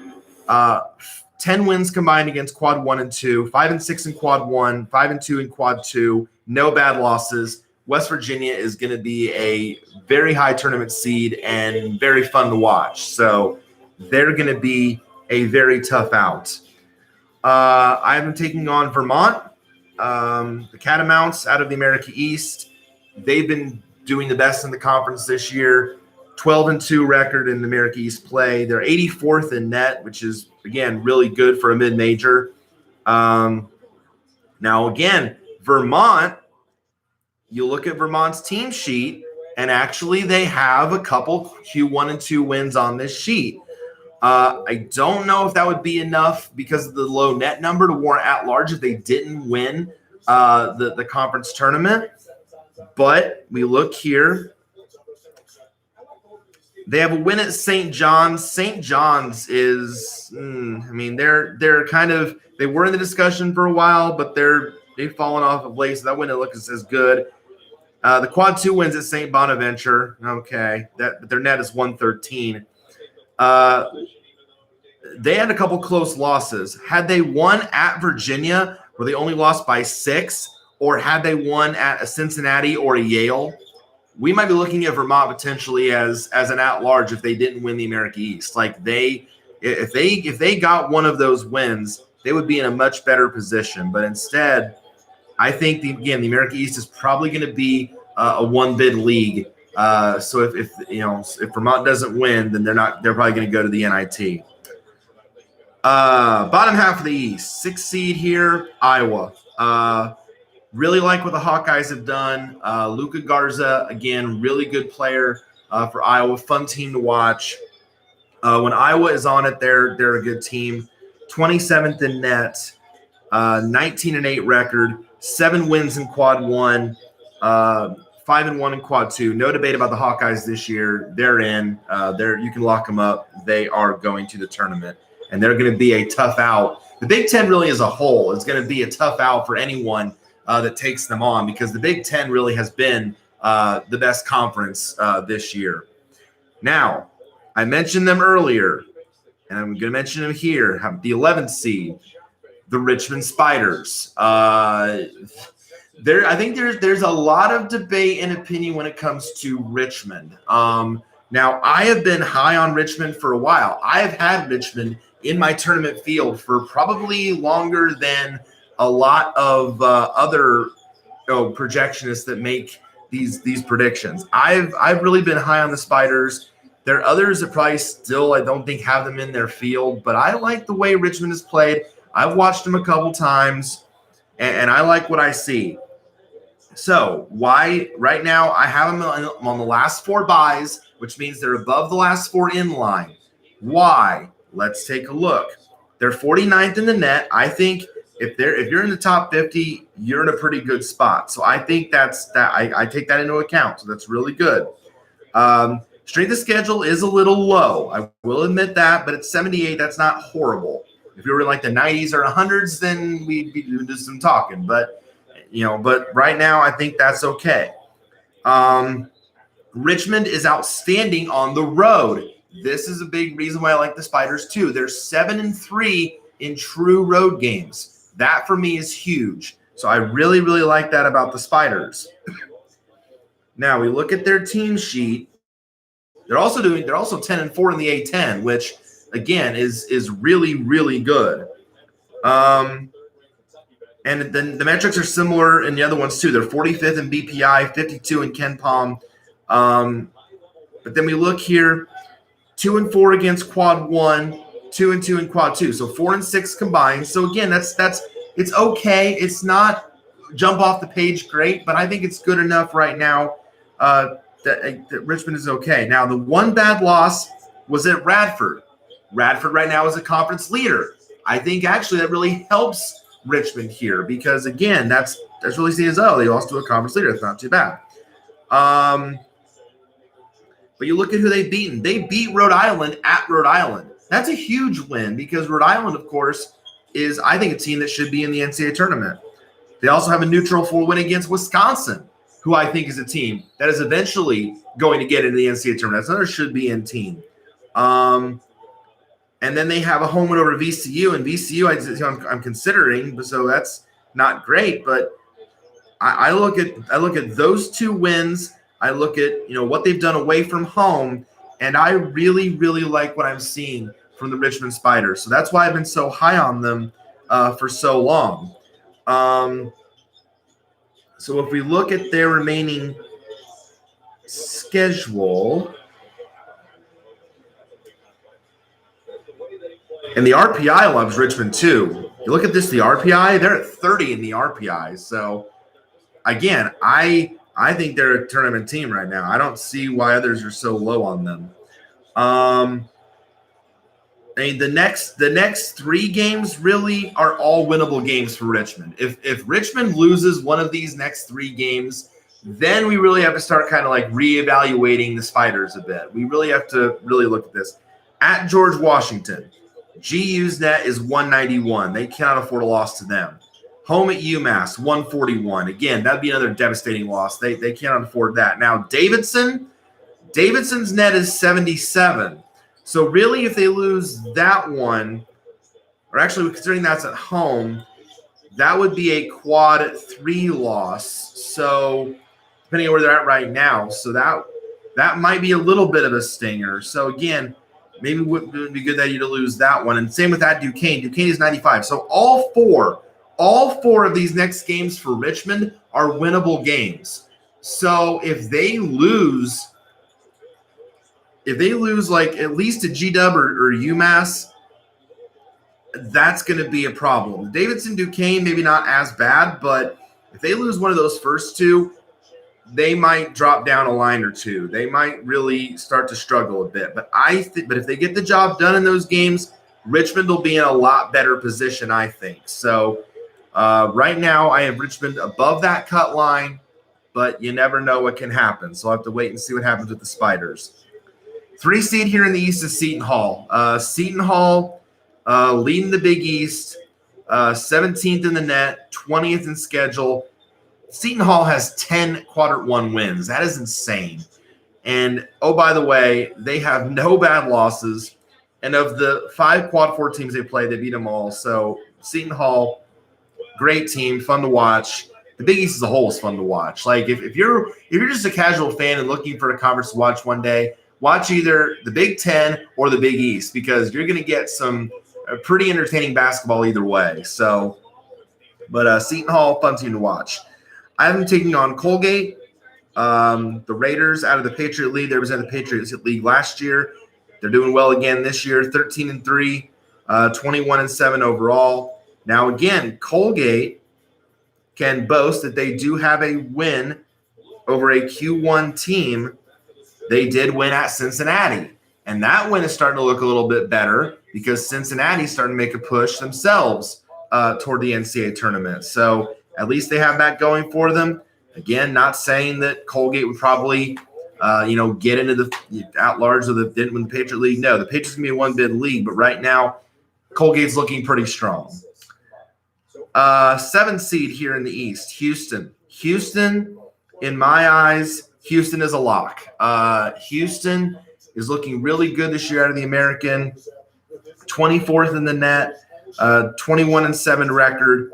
A: 10 wins combined against quad 1 and 2, 5-6 in quad 1, 5-2 in quad 2, no bad losses. West Virginia is going to be a very high tournament seed and very fun to watch. So they're going to be a very tough out. I have them taking on Vermont, the Catamounts out of the America East. They've been doing the best in the conference this year. 12-2 record in the America East play. They're 84th in net, which is, again, really good for a mid-major. Now, again, Vermont, you look at Vermont's team sheet, and actually they have a couple Q1 and 2 wins on this sheet. I don't know if that would be enough because of the low net number to warrant at-large if they didn't win the conference tournament. But we look here. They have a win at St. John's. St. John's is, they're kind of, they were in the discussion for a while, but they've fallen off of late, so that win looks as good. The quad 2 wins at St. Bonaventure. Okay, but their net is 113. They had a couple close losses. Had they won at Virginia, where they only lost by 6, or had they won at a Cincinnati or a Yale, we might be looking at Vermont potentially as an at-large if they didn't win the America East. Like if they got one of those wins, they would be in a much better position. But instead, I think the America East is probably going to be a one-bid league. So if Vermont doesn't win, then they're probably going to go to the NIT. Bottom half of the East, 6th seed here, Iowa. Really like what the Hawkeyes have done. Luka Garza, again, really good player. for Iowa. Fun team to watch. When Iowa is on it, they're a good team. 27th in net, 19-8 record, 7 wins in quad 1, 5-1 in quad 2. No debate about the Hawkeyes this year. They're in. You can lock them up. They are going to the tournament, and they're going to be a tough out. The Big Ten really as a whole is going to be a tough out for anyone that takes them on, because the Big Ten really has been the best conference this year. Now, I mentioned them earlier, and I'm going to mention them here. The 11th seed, the Richmond Spiders. I think there's a lot of debate and opinion when it comes to Richmond. Now, I have been high on Richmond for a while. I have had Richmond in my tournament field for probably longer than a lot of other projectionists that make these predictions. I've really been high on the Spiders. There are others that probably still I don't think have them in their field, but I like the way Richmond has played. I've watched them a couple times, and I like what I see. So why right now I have them on the last 4 buys, which means they're above the last 4 in line. Why? Let's take a look. They're 49th in the net. I think if you're in the top 50, you're in a pretty good spot. So I think I take that into account. So that's really good. Strength of schedule is a little low. I will admit that, but at 78, that's not horrible. If you were in like the 90s or 100s, then we'd be doing some talking. But right now, I think that's okay. Richmond is outstanding on the road. This is a big reason why I like the Spiders too. They're 7-3 in true road games. That for me is huge. So I really, really like that about the Spiders. Now we look at their team sheet. They're also 10-4 in the A10, which again is really, really good. And then the metrics are similar in the other ones too. They're 45th in BPI, 52 in Ken Palm. But then we look here, 2-4 against quad 1, 2-2 in quad 2. So 4-6 combined. So again, it's okay. It's not jump off the page great, but I think it's good enough right now that Richmond is okay. Now, the one bad loss was at Radford. Radford right now is a conference leader. I think actually that really helps Richmond here because, again, that's really seen as, they lost to a conference leader. It's not too bad. But you look at who they've beaten. They beat Rhode Island at Rhode Island. That's a huge win because Rhode Island, of course, is, I think, a team that should be in the NCAA tournament. They also have a neutral 4 win against Wisconsin, who I think is a team that is eventually going to get into the NCAA tournament. That's another should-be-in team. And then they have a home win over VCU, and VCU I'm considering, so that's not great. But I look at those 2 wins. I look at what they've done away from home, and I really, really like what I'm seeing from the Richmond Spiders. So that's why I've been so high on them for so long. So if we look at their remaining schedule, and the RPI loves Richmond too. You look at this, the RPI, they're at 30 in the RPI. So again, I think they're a tournament team right now. I don't see why others are so low on them. I mean, the next 3 games really are all winnable games for Richmond. If Richmond loses one of these next 3 games, then we really have to start kind of like reevaluating the Spiders a bit. We really have to really look at this. At George Washington, GU's net is 191. They cannot afford a loss to them. Home at UMass, 141. Again, that'd be another devastating loss. They cannot afford that. Now, Davidson's net is 77. So really, if they lose that one, or actually considering that's at home, that would be a quad 3 loss. So depending on where they're at right now, so that might be a little bit of a stinger. So again, maybe it would be good that you to lose that one. And same with that Duquesne. Duquesne is 95. So all four of these next games for Richmond are winnable games. So if they lose like at least to GW or UMass, that's going to be a problem. Davidson, Duquesne, maybe not as bad, but if they lose one of those first 2, they might drop down a line or two. They might really start to struggle a bit. But but if they get the job done in those games, Richmond will be in a lot better position, I think. So right now, I have Richmond above that cut line, but you never know what can happen. So I'll have to wait and see what happens with the Spiders. 3 seed here in the East is Seton Hall. Seton Hall leading the Big East, 17th in the net, 20th in schedule. Seton Hall has 10 quadrant 1 wins. That is insane. And, oh, by the way, they have no bad losses. And of the 5 quad 4 teams they play, they beat them all. So Seton Hall, great team, fun to watch. The Big East as a whole is fun to watch. Like if you're just a casual fan and looking for a conference to watch one day, watch either the Big Ten or the Big East, because you're going to get some pretty entertaining basketball either way. So, but Seton Hall, fun team to watch. I have them taking on Colgate. The Raiders out of the Patriot League. They represented the Patriots League last year. They're doing well again this year, 13-3, 21-7 overall. Now, again, Colgate can boast that they do have a win over a Q1 team. They did win at Cincinnati, and that win is starting to look a little bit better because Cincinnati's starting to make a push themselves toward the NCAA tournament. So at least they have that going for them. Again, not saying that Colgate would probably, get into the at-large of didn't win the Patriot League. No, the Patriots can be a one-bid league, but right now Colgate's looking pretty strong. 7th seed here in the East, Houston. Houston, in my eyes, Houston is a lock. Houston is looking really good this year out of the American. 24th in the net, 21-7 record.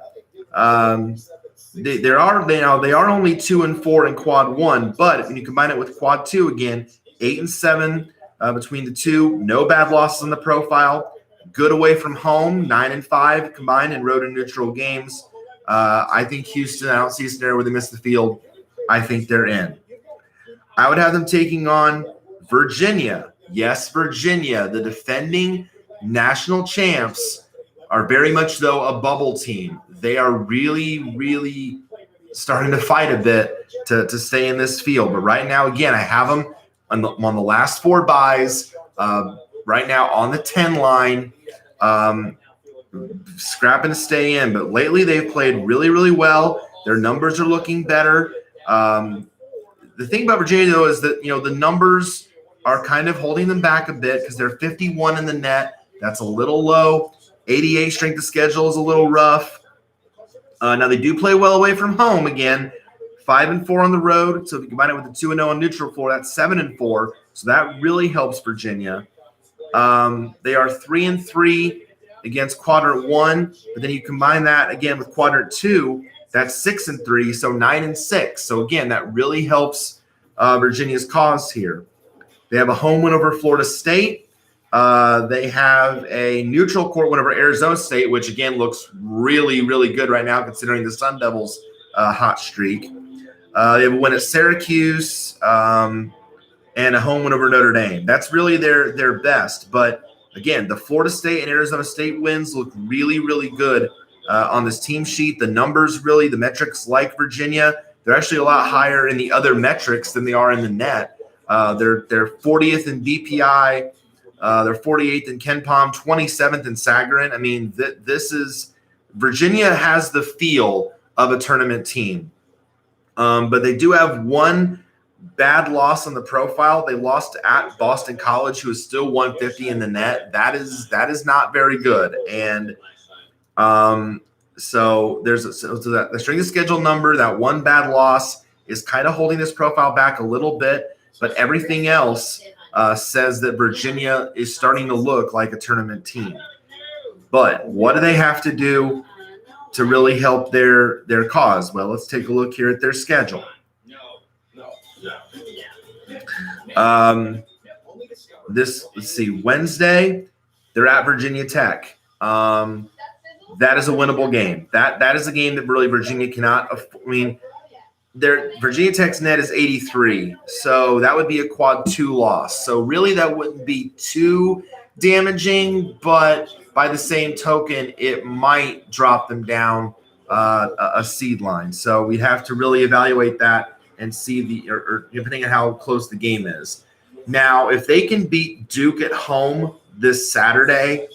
A: They are only 2-4 in quad 1, but when you combine it with quad 2 again, 8-7 between the two. No bad losses on the profile. Good away from home, 9-5 combined in road and neutral games. I think Houston, I don't see a scenario where they miss the field. I think they're in. I would have them taking on Virginia. Yes, Virginia, the defending national champs, are very much, though, a bubble team. They are really, really starting to fight a bit to stay in this field. But right now, again, I have them on the last 4 buys. Right now on the 10 line, scrapping to stay in. But lately they've played really, really well. Their numbers are looking better. The thing about Virginia, though, is that, the numbers are kind of holding them back a bit because they're 51 in the net. That's a little low. 88 strength of schedule is a little rough. Now they do play well away from home again. 5-4 on the road. So if you combine it with the 2-0 on neutral floor, that's 7-4. So that really helps Virginia. They are 3-3 against quadrant 1, but then you combine that again with quadrant 2, that's 6-3, so 9-6. So again, that really helps Virginia's cause here. They have a home win over Florida State. They have a neutral court win over Arizona State, which again looks really, really good right now considering the Sun Devils' hot streak. They have a win at Syracuse. And a home win over Notre Dame. That's really their best. But, again, the Florida State and Arizona State wins look really, really good on this team sheet. The numbers really, the metrics like Virginia, they're actually a lot higher in the other metrics than they are in the net. They're 40th in BPI. They're 48th in KenPom, 27th in Sagarin. I mean, Virginia has the feel of a tournament team. But they do have one bad loss on the profile. They lost at Boston College, who is still 150 in the net. That is not very good. And so there's the strength of schedule number. That one bad loss is kind of holding this profile back a little bit, but everything else says that Virginia is starting to look like a tournament team. But what do they have to do to really help their cause? Well, let's take a look here at their schedule. Let's see, Wednesday, they're at Virginia Tech. That is a winnable game. That is a game that really Virginia cannot. Virginia Tech's net is 83, so that would be a quad 2 loss. So really, that wouldn't be too damaging, but by the same token, it might drop them down a seed line. So we'd have to really evaluate that and see or depending on how close the game is. Now, if they can beat Duke at home this Saturday,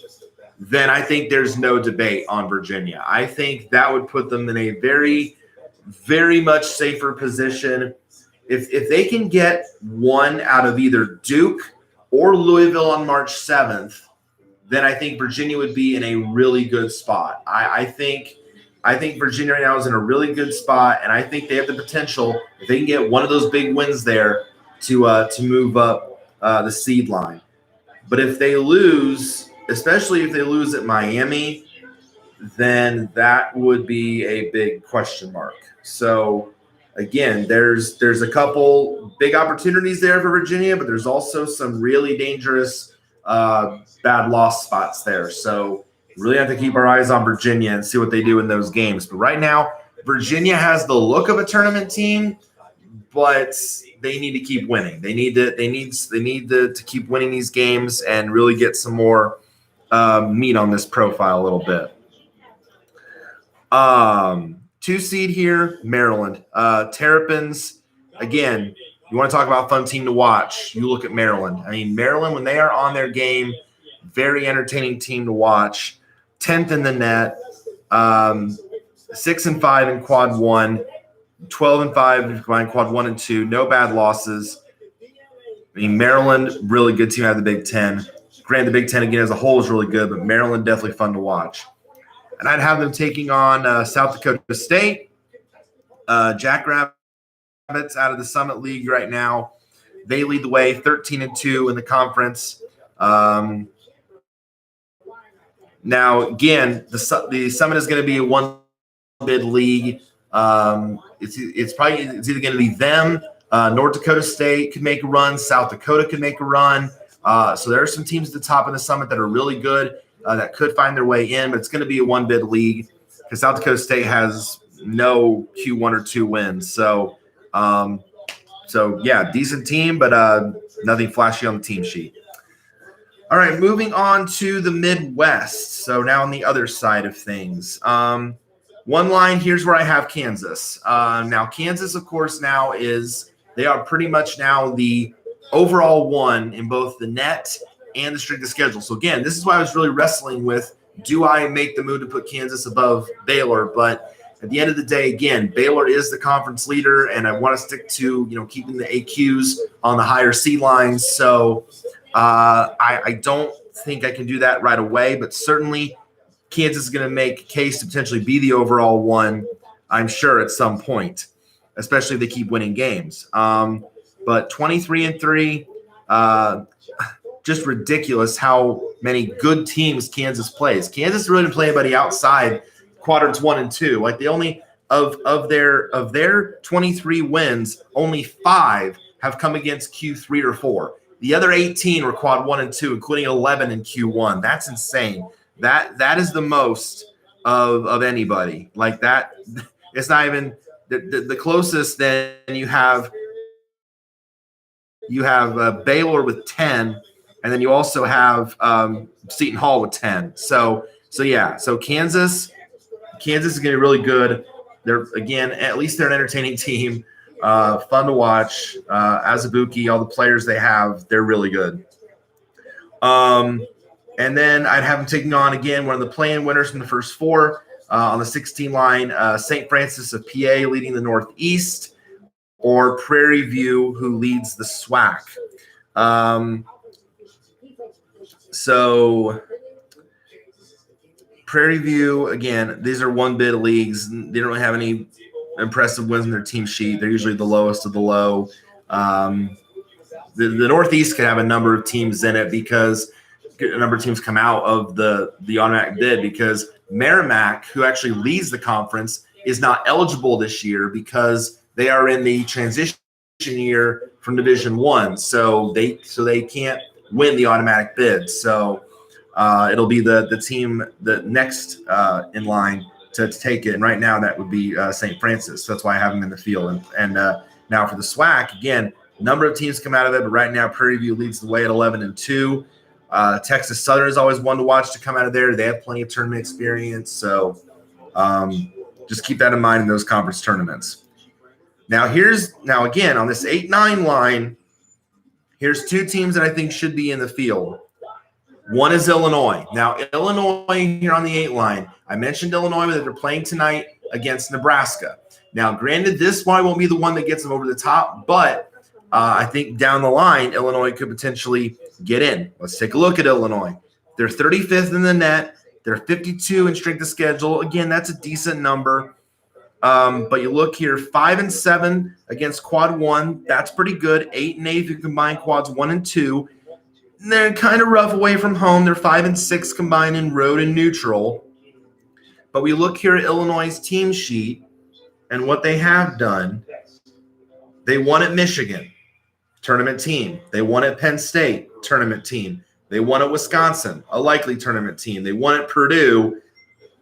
A: then I think there's no debate on Virginia. I think that would put them in a very, very much safer position. If they can get one out of either Duke or Louisville on March 7th, then I think Virginia would be in a really good spot. I think Virginia right now is in a really good spot, and I think they have the potential, if they can get one of those big wins there, to move up the seed line. But if they lose, especially if they lose at Miami, then that would be a big question mark. So again, there's a couple big opportunities there for Virginia, but there's also some really dangerous bad loss spots there. So really have to keep our eyes on Virginia and see what they do in those games. But right now, Virginia has the look of a tournament team, but they need to keep winning. They need to keep winning these games and really get some more meat on this profile a little bit. 2 seed here, Maryland. Terrapins, again, you want to talk about fun team to watch, you look at Maryland. I mean, Maryland, when they are on their game, very entertaining team to watch. 10th in the net, 6-5 in quad 1, 12-5 in combined quad 1 and 2. No bad losses. I mean, Maryland, really good team out of the Big Ten. Granted, the Big Ten, again, as a whole is really good, but Maryland definitely fun to watch. And I'd have them taking on South Dakota State. Jackrabbits out of the Summit League right now. They lead the way, 13-2 in the conference. Now, again, the Summit is going to be a one-bid league. It's either going to be them. North Dakota State could make a run. South Dakota could make a run. So there are some teams at the top of the Summit that are really good that could find their way in, but it's going to be a one-bid league because South Dakota State has no Q1 or 2 wins. So yeah, decent team, but nothing flashy on the team sheet. All right, moving on to the Midwest. So now on the other side of things. One line, here's where I have Kansas. Now, Kansas, of course, now they are pretty much now the overall one in both the net and the strength of schedule. So, again, this is why I was really wrestling with, do I make the move to put Kansas above Baylor? But at the end of the day, again, Baylor is the conference leader, and I want to stick to, keeping the AQs on the higher seed lines. So I don't think I can do that right away, but certainly Kansas is going to make a case to potentially be the overall one, I'm sure, at some point, especially if they keep winning games. But 23-3, just ridiculous how many good teams Kansas plays. Kansas really didn't play anybody outside quadrants 1 and 2. Like they only of their 23 wins, only 5 have come against Q3 or 4. The other 18 were quad 1 and 2, including 11 in Q1. That's insane. That is the most of anybody. Like that, it's not even the closest. Then you have Baylor with 10, and then you also have Seton Hall with 10. So yeah. So Kansas is going to be really good. They're, again, at least they're an entertaining team. Fun to watch. Azubuike, all the players they have, they're really good. And then I'd have them taking on, again, one of the play-in winners from the first 4 on the 16 line, St. Francis of PA leading the Northeast, or Prairie View, who leads the SWAC. So Prairie View, again, these are one-bid leagues. They don't have any impressive wins in their team sheet. They're usually the lowest of the low. The Northeast could have a number of teams in it because a number of teams come out of the automatic bid, because Merrimack, who actually leads the conference, is not eligible this year because they are in the transition year from Division I. So they can't win the automatic bid. So it'll be the team the next in line to take it. And right now that would be St. Francis. So that's why I have them in the field. And now for the SWAC, again, number of teams come out of it, but right now Prairie View leads the way at 11-2. Texas Southern is always one to watch to come out of there. They have plenty of tournament experience. So just keep that in mind in those conference tournaments. Now again on this 8-9 line, here's two teams that I think should be in the field. One is Illinois. Now, Illinois here on the 8 line. I mentioned Illinois that they're playing tonight against Nebraska. Now, granted, this one won't be the one that gets them over the top, but I think down the line, Illinois could potentially get in. Let's take a look at Illinois. They're 35th in the net. They're 52 in strength of schedule. Again, that's a decent number. But you look here, 5-7 against quad 1. That's pretty good. 8-8 if you combine quads 1 and 2. They're kind of rough away from home. They're 5-6 combined in road and neutral. But we look here at Illinois' team sheet and what they have done. They won at Michigan, tournament team. They won at Penn State, tournament team. They won at Wisconsin, a likely tournament team. They won at Purdue,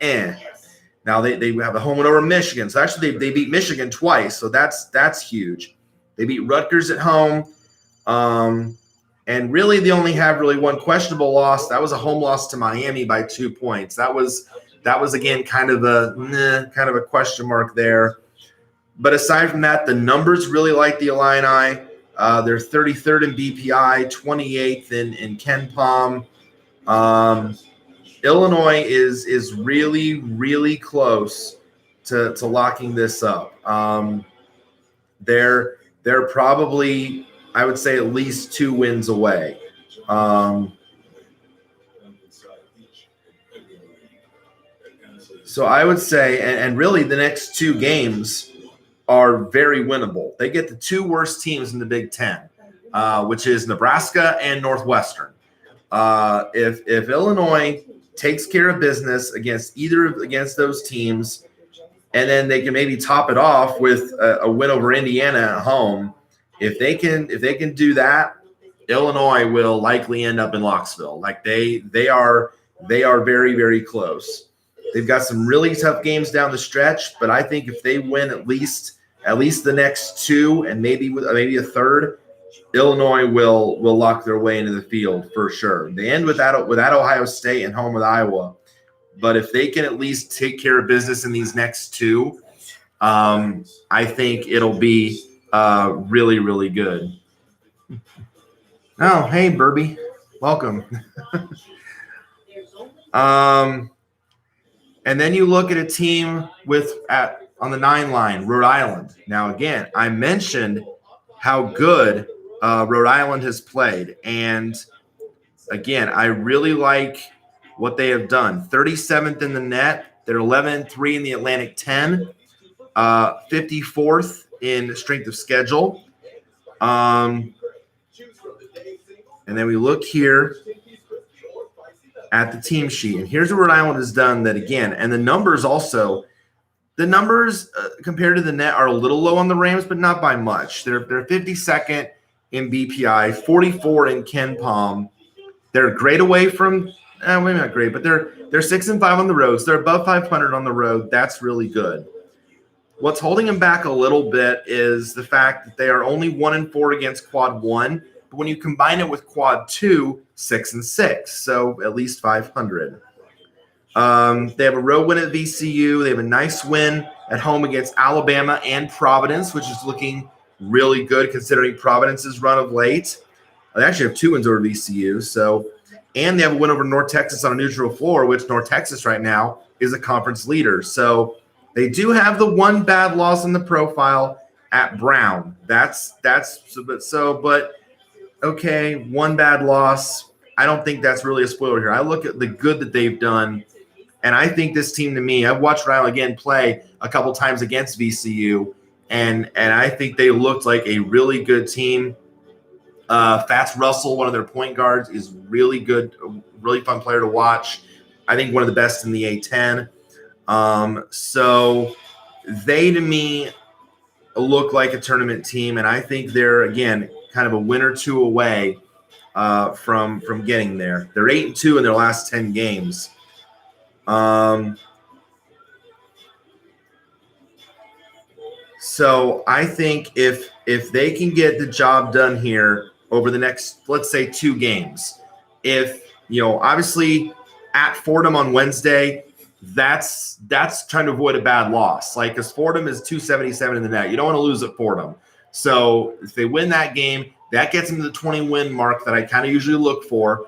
A: Now they have a home win over Michigan. So actually they beat Michigan twice. So that's huge. They beat Rutgers at home. And really they only have really one questionable loss. That was a home loss to Miami by 2 points. That was again kind of a question mark there. But aside from that, the numbers really like the Illini. They're 33rd in BPI, 28th in KenPom. Illinois is really, really close to locking this up. They're probably, I would say, at least 2 wins away. So I would say, and really the next 2 games are very winnable. They get the 2 worst teams in the Big Ten, which is Nebraska and Northwestern. If Illinois takes care of business against those teams, and then they can maybe top it off with a win over Indiana at home. If they can do that, Illinois will likely end up in Lawrenceville. Like they are very, very close. They've got some really tough games down the stretch, but I think if they win at least the next 2 and maybe a third, Illinois will lock their way into the field for sure. They end with Ohio State and home with Iowa. But if they can at least take care of business in these next 2, I think it'll be really, really good. Oh, hey, Burby. Welcome. And then you look at a team on the 9 line, Rhode Island. Now, again, I mentioned how good Rhode Island has played. And, again, I really like what they have done. 37th in the net. They're 11-3 in the Atlantic 10. 54th in strength of schedule. And then we look here at the team sheet. And here's what Rhode Island has done that, again, and the numbers also – the numbers compared to the net are a little low on the Rams, but not by much. They're 52nd in BPI, 44 in KenPom. They're great away from maybe not great, but they're 6-5 on the road. So they're above 500 on the road. That's really good. What's holding them back a little bit is the fact that they are only 1-4 against quad 1, but when you combine it with quad 2, 6-6, so at least 500. They have a road win at VCU. They have a nice win at home against Alabama and Providence, which is looking really good considering Providence's run of late. They actually have 2 wins over VCU. And they have a win over North Texas on a neutral floor, which North Texas right now is a conference leader. So they do have the 1 bad loss in the profile at Brown. But okay, 1 bad loss. I don't think that's really a spoiler here. I look at the good that they've done. And I think this team, to me, I've watched Rhode Island again play a couple times against VCU, and I think they looked like a really good team. Fats Russell, one of their point guards, is really good, really fun player to watch. I think one of the best in the A10. So they, to me, look like a tournament team, and I think they're, again, kind of a win or 2 away from getting there. They're 8-2 in their last 10 games. So I think if they can get the job done here over the next, let's say, 2 games, if, obviously at Fordham on Wednesday, that's trying to avoid a bad loss. Like, because Fordham is 277 in the net. You don't want to lose at Fordham. So if they win that game, that gets them to the 20-win mark that I kind of usually look for.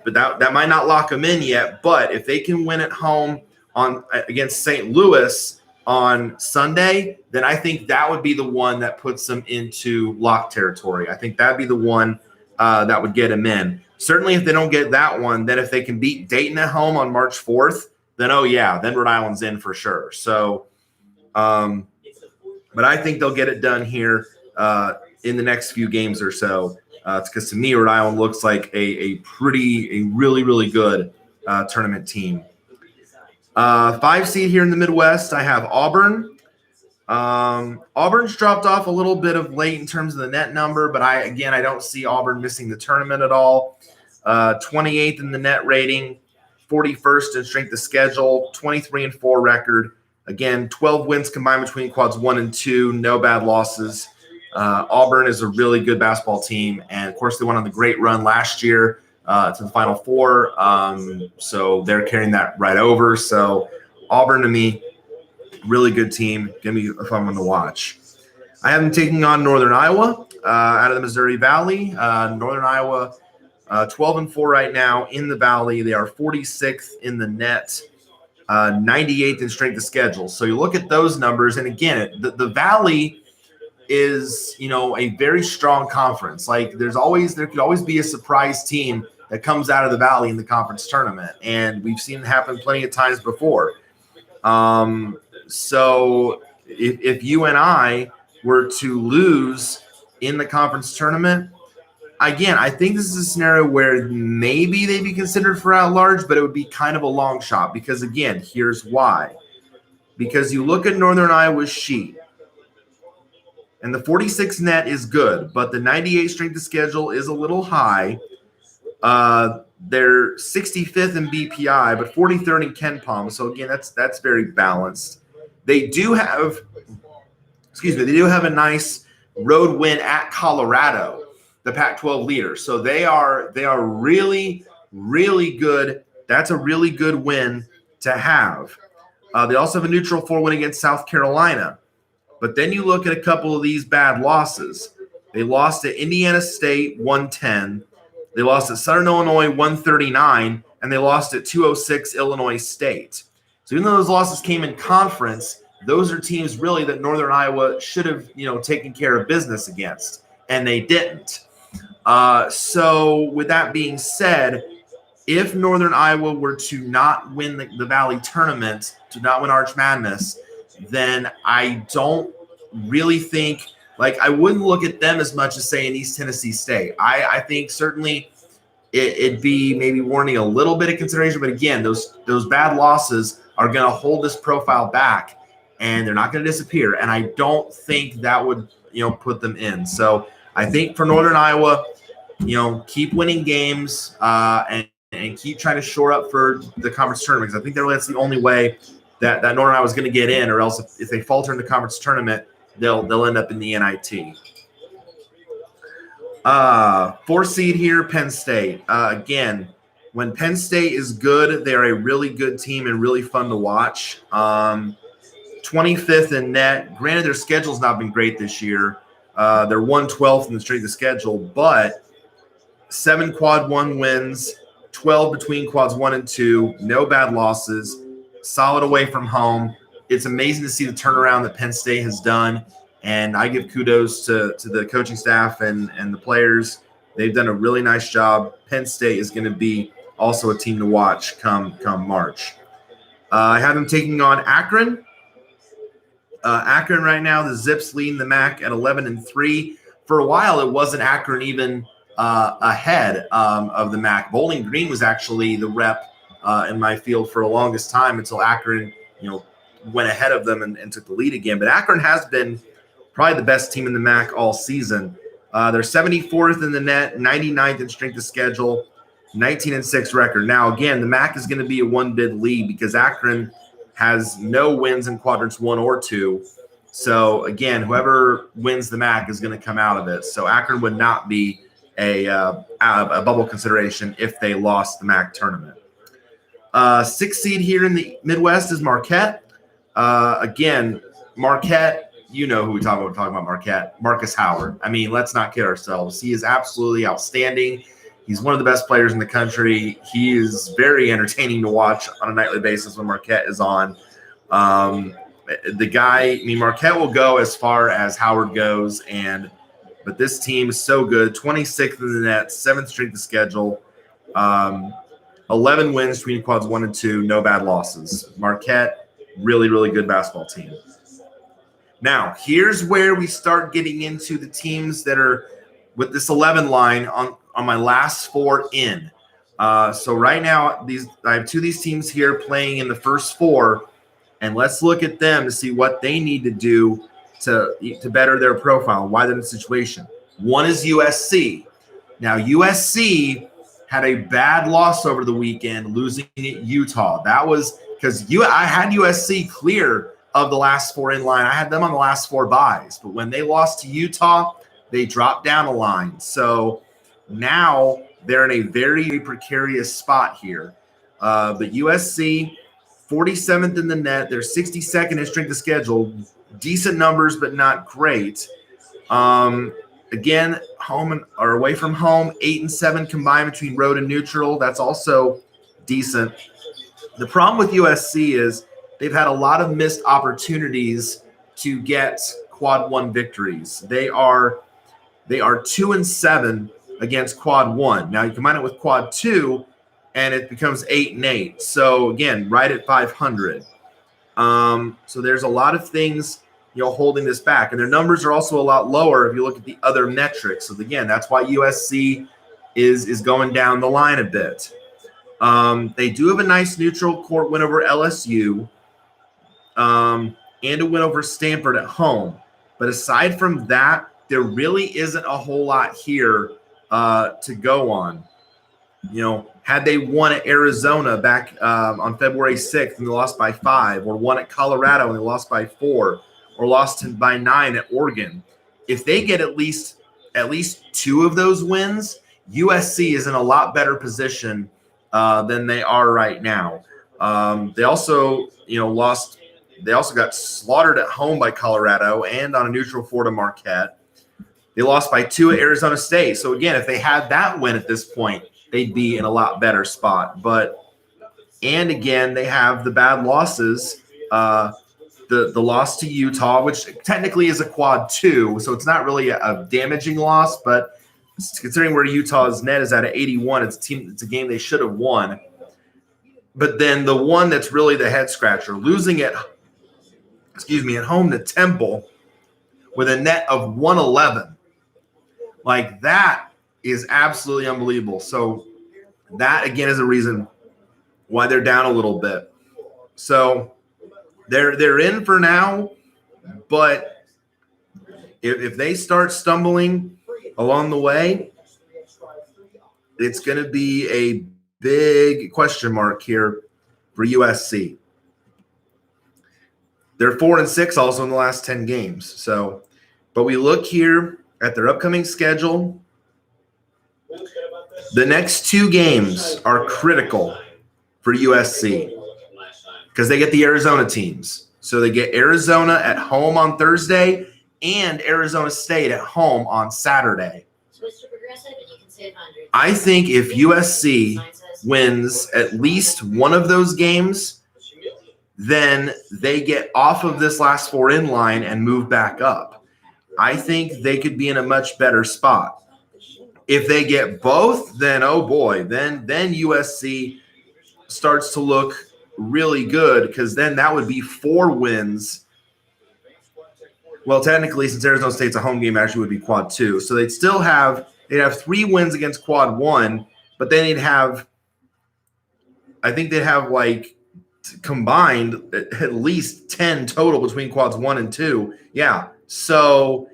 A: But that might not lock them in yet. But if they can win at home against St. Louis on Sunday, then I think that would be the one that puts them into lock territory. I think that'd be the one that would get them in. Certainly, if they don't get that one, then if they can beat Dayton at home on March 4th, then then Rhode Island's in for sure. So, but I think they'll get it done here in the next few games or so. It's because to me, Rhode Island looks like a really, really good tournament team. 5 seed here in the Midwest, I have Auburn. Auburn's dropped off a little bit of late in terms of the net number, but I don't see Auburn missing the tournament at all. 28th in the net rating, 41st in strength of schedule, 23-4 record. Again, 12 wins combined between quads 1 and 2, no bad losses. Auburn is a really good basketball team, and of course they went on the great run last year to the Final Four. So they're carrying that right over. So Auburn to me, really good team. Gonna be a fun one to watch. I have them taking on Northern Iowa out of the Missouri Valley. Northern Iowa, 12-4 right now in the Valley. They are 46th in the net, 98th in strength of schedule. So you look at those numbers, and again, the Valley is, a very strong conference. Like there could always be a surprise team that comes out of the Valley in the conference tournament, and we've seen it happen plenty of times before. So if you and I were to lose in the conference tournament, again, I think this is a scenario where maybe they'd be considered for at-large, but it would be kind of a long shot because, again, here's why. Because you look at Northern Iowa's sheet, and the 46 net is good, but the 98 strength of schedule is a little high. They're 65th in BPI, but 43rd in KenPom. So again, that's very balanced. They do have a nice road win at Colorado, the Pac-12 leader. So they are really, really good. That's a really good win to have. They also have a neutral 4 win against South Carolina. But then you look at a couple of these bad losses. They lost to Indiana State 110. They lost at Southern Illinois 139, and they lost at 206 Illinois State. So even though those losses came in conference, those are teams really that Northern Iowa should have, taken care of business against, and they didn't. So with that being said, if Northern Iowa were to not win the Valley tournament, to not win Arch Madness, then I don't really think – I wouldn't look at them as much as, say, in East Tennessee State. I think certainly it'd be maybe warranting a little bit of consideration. But, again, those bad losses are going to hold this profile back, and they're not going to disappear. And I don't think that would, put them in. So I think for Northern Iowa, keep winning games and keep trying to shore up for the conference tournament. Because I think that's the only way that Northern Iowa is going to get in, or else if they falter in the conference tournament, they'll end up in the NIT. 4 seed here, Penn State. Again, when Penn State is good, they're a really good team and really fun to watch. 25th in net. Granted, their schedule's not been great this year. They're 112th in the strength of schedule, but 7 quad 1 wins, 12 between quads 1 and 2, no bad losses, solid away from home. It's amazing to see the turnaround that Penn State has done, and I give kudos to the coaching staff and the players. They've done a really nice job. Penn State is going to be also a team to watch come March. I have them taking on Akron. Akron right now, the Zips leading the MAC at 11-3. For a while, it wasn't Akron even ahead of the MAC. Bowling Green was actually the rep in my field for the longest time until Akron, went ahead of them and took the lead again. But Akron has been probably the best team in the MAC all season. They're 74th in the net, 99th in strength of schedule, 19-6 record. Now, again, the MAC is going to be a one-bid lead because Akron has no wins in quadrants 1 or 2. So, again, whoever wins the MAC is going to come out of it. So Akron would not be a bubble consideration if they lost the MAC tournament. Sixth seed here in the Midwest is Marquette. Again, Marquette, you know who we're talking about Marquette. Marcus Howard. I mean, let's not kid ourselves. He is absolutely outstanding. He's one of the best players in the country. He is very entertaining to watch on a nightly basis when Marquette is on. The guy, I mean, Marquette will go as far as Howard goes, but this team is so good. 26th in the net, 7th strength of schedule, 11 wins between quads 1 and 2, no bad losses. Marquette, really, really good basketball team. Now, here's where we start getting into the teams that are with this 11 line on my last 4 in. So right now, I have 2 of these teams here playing in the first 4, and let's look at them to see what they need to do to better their profile and why they're in the situation. One is USC. Now, USC had a bad loss over the weekend, losing at Utah. That was because I had USC clear of the last 4 in line. I had them on the last 4 buys, but when they lost to Utah, they dropped down a line. So now they're in a very precarious spot here. But USC, 47th in the net. They're 62nd in strength of schedule. Decent numbers, but not great. Again, home or away from home, 8 and 7 combined between road and neutral. That's also decent. The problem with USC is they've had a lot of missed opportunities to get quad 1 victories. They are 2 and 7 against quad 1. Now you combine it with quad 2, and it becomes 8 and 8. So again, right at 500. So there's a lot of things, holding this back, and their numbers are also a lot lower if you look at the other metrics. So again, that's why USC is going down the line a bit. They do have a nice neutral court win over LSU, and a win over Stanford at home. But aside from that, there really isn't a whole lot here to go on. Had they won at Arizona back on February 6th and they lost by 5, or won at Colorado and they lost by 4, or lost by 9 at Oregon, if they get at least 2 of those wins, USC is in a lot better position than they are right now. They also, lost. They also got slaughtered at home by Colorado and on a neutral floor to Marquette. They lost by 2 at Arizona State. So again, if they had that win at this point, they'd be in a lot better spot. And again, they have the bad losses. The loss to Utah, which technically is a quad 2, so it's not really a damaging loss, but considering where Utah's net is at 81, it's a game they should have won. But then the one that's really the head scratcher, losing at home to Temple with a net of 111. Like, that is absolutely unbelievable. So that, again, is a reason why they're down a little bit. So they're in for now, but if they start stumbling along the way, it's going to be a big question mark here for USC. They're 4 and 6 also in the last 10 games. So, but we look here at their upcoming schedule. The next 2 games are critical for USC because they get the Arizona teams. So they get Arizona at home on Thursday and Arizona State at home on Saturday. I think if USC wins at least one of those games, then they get off of this last 4 in line and move back up. I think they could be in a much better spot. If they get both, then oh boy, then USC starts to look really good, because then that would be 4 wins. Well, technically, since Arizona State's a home game, actually would be quad 2. So they'd have 3 wins against quad 1, but then they'd have like combined at least 10 total between quads 1 and 2. Yeah. So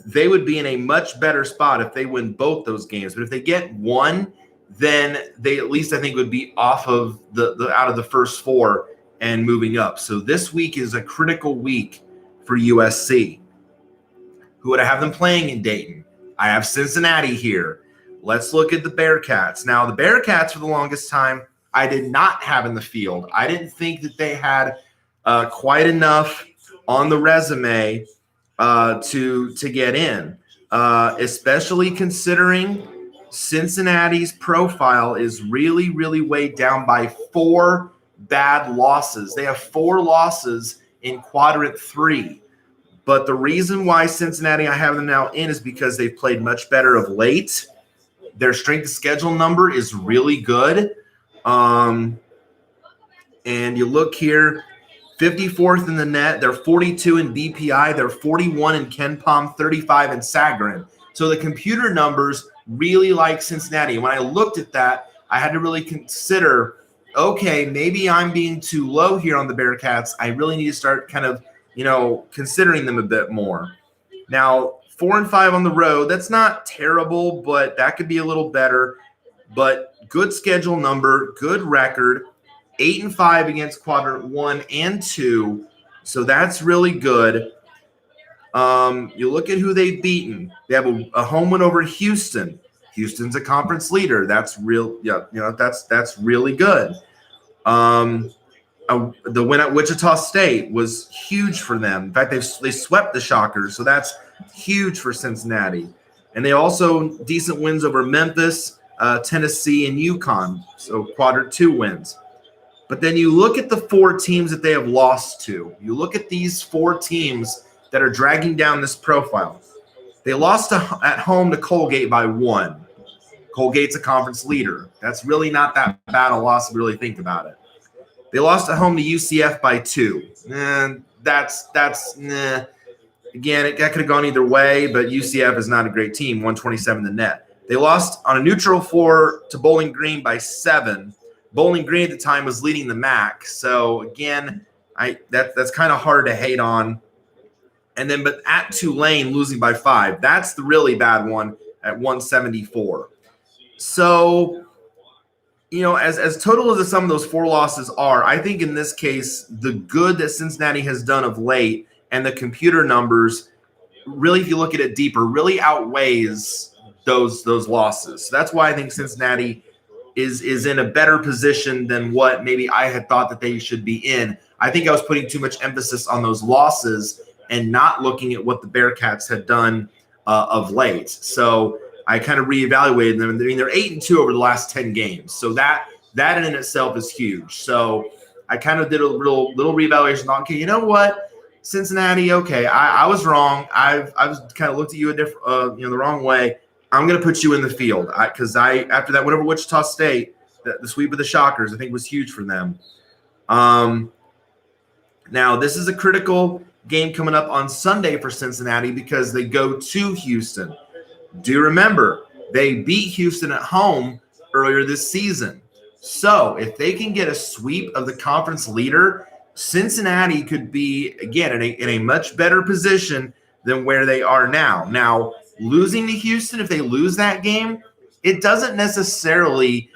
A: they would be in a much better spot if they win both those games. But if they get one, then they at least, I think, would be off of the out of the first 4 and moving up. So this week is a critical week for USC. Who would I have them playing in Dayton? I have Cincinnati here. Let's look at the Bearcats. Now, the Bearcats for the longest time I did not have in the field. I didn't think that they had quite enough on the resume to get in, especially considering Cincinnati's profile is really, really weighed down by 4 bad losses. They have 4 losses in quadrant 3. But the reason why Cincinnati, I have them now in, is because they've played much better of late. Their strength of schedule number is really good. And you look here, 54th in the net. They're 42 in BPI. They're 41 in KenPom, 35 in Sagarin. So the computer numbers really like Cincinnati. When I looked at that, I had to really consider, okay, maybe I'm being too low here on the Bearcats. I really need to start kind of, considering them a bit more. Now, 4 and 5 on the road, that's not terrible, but that could be a little better. But good schedule number, good record, 8 and 5 against quadrant 1 and 2. So that's really good. You look at who they've beaten. They have a home win over Houston. Houston's a conference leader. That's real. Yeah, that's really good. The win at Wichita State was huge for them. In fact, they swept the Shockers, so that's huge for Cincinnati. And they also decent wins over Memphis, Tennessee, and UConn. So quadrant 2 wins. But then you look at the 4 teams that they have lost to. You look at these 4 teams that are dragging down this profile. They lost at home to Colgate by 1. Colgate's a conference leader. That's really not that bad a loss if you really think about it. They lost at home to UCF by 2. And that's nah. Again, that could have gone either way, but UCF is not a great team, 127 the net. They lost on a neutral floor to Bowling Green by 7. Bowling Green at the time was leading the MAC. So, again, that's kind of hard to hate on. And then, but at Tulane, losing by 5. That's the really bad one at 174. So, as total as the sum of those 4 losses are, I think in this case, the good that Cincinnati has done of late and the computer numbers, really, if you look at it deeper, really outweighs those losses. So that's why I think Cincinnati is in a better position than what maybe I had thought that they should be in. I think I was putting too much emphasis on those losses and not looking at what the Bearcats had done of late. So I kind of reevaluated them. I mean, they're 8 and 2 over the last 10 games. So that in itself is huge. So I kind of did a little reevaluation on, okay, you know what, Cincinnati, okay, I was wrong. I was kind of looked at you a different, the wrong way. I'm going to put you in the field because after that win over Wichita State, the sweep of the Shockers, I think was huge for them. Now this is a critical game coming up on Sunday for Cincinnati because they go to Houston. Do remember, they beat Houston at home earlier this season. So if they can get a sweep of the conference leader, Cincinnati could be, again, in a much better position than where they are now. Now, losing to Houston, if they lose that game, it doesn't necessarily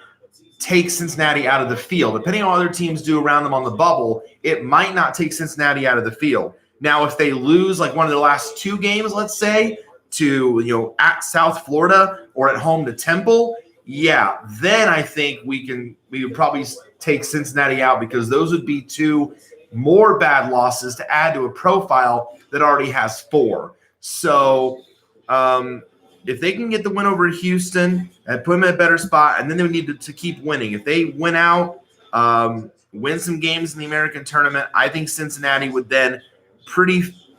A: take Cincinnati out of the field. Depending on what other teams do around them on the bubble, it might not take Cincinnati out of the field. Now, if they lose like one of their last 2 games, let's say, to at South Florida or at home to Temple, yeah, then I think we would probably take Cincinnati out because those would be 2 more bad losses to add to a profile that already has 4. So if they can get the win over Houston and put them in a better spot, and then they would need to keep winning. If they win out, win some games in the American tournament, I think Cincinnati would then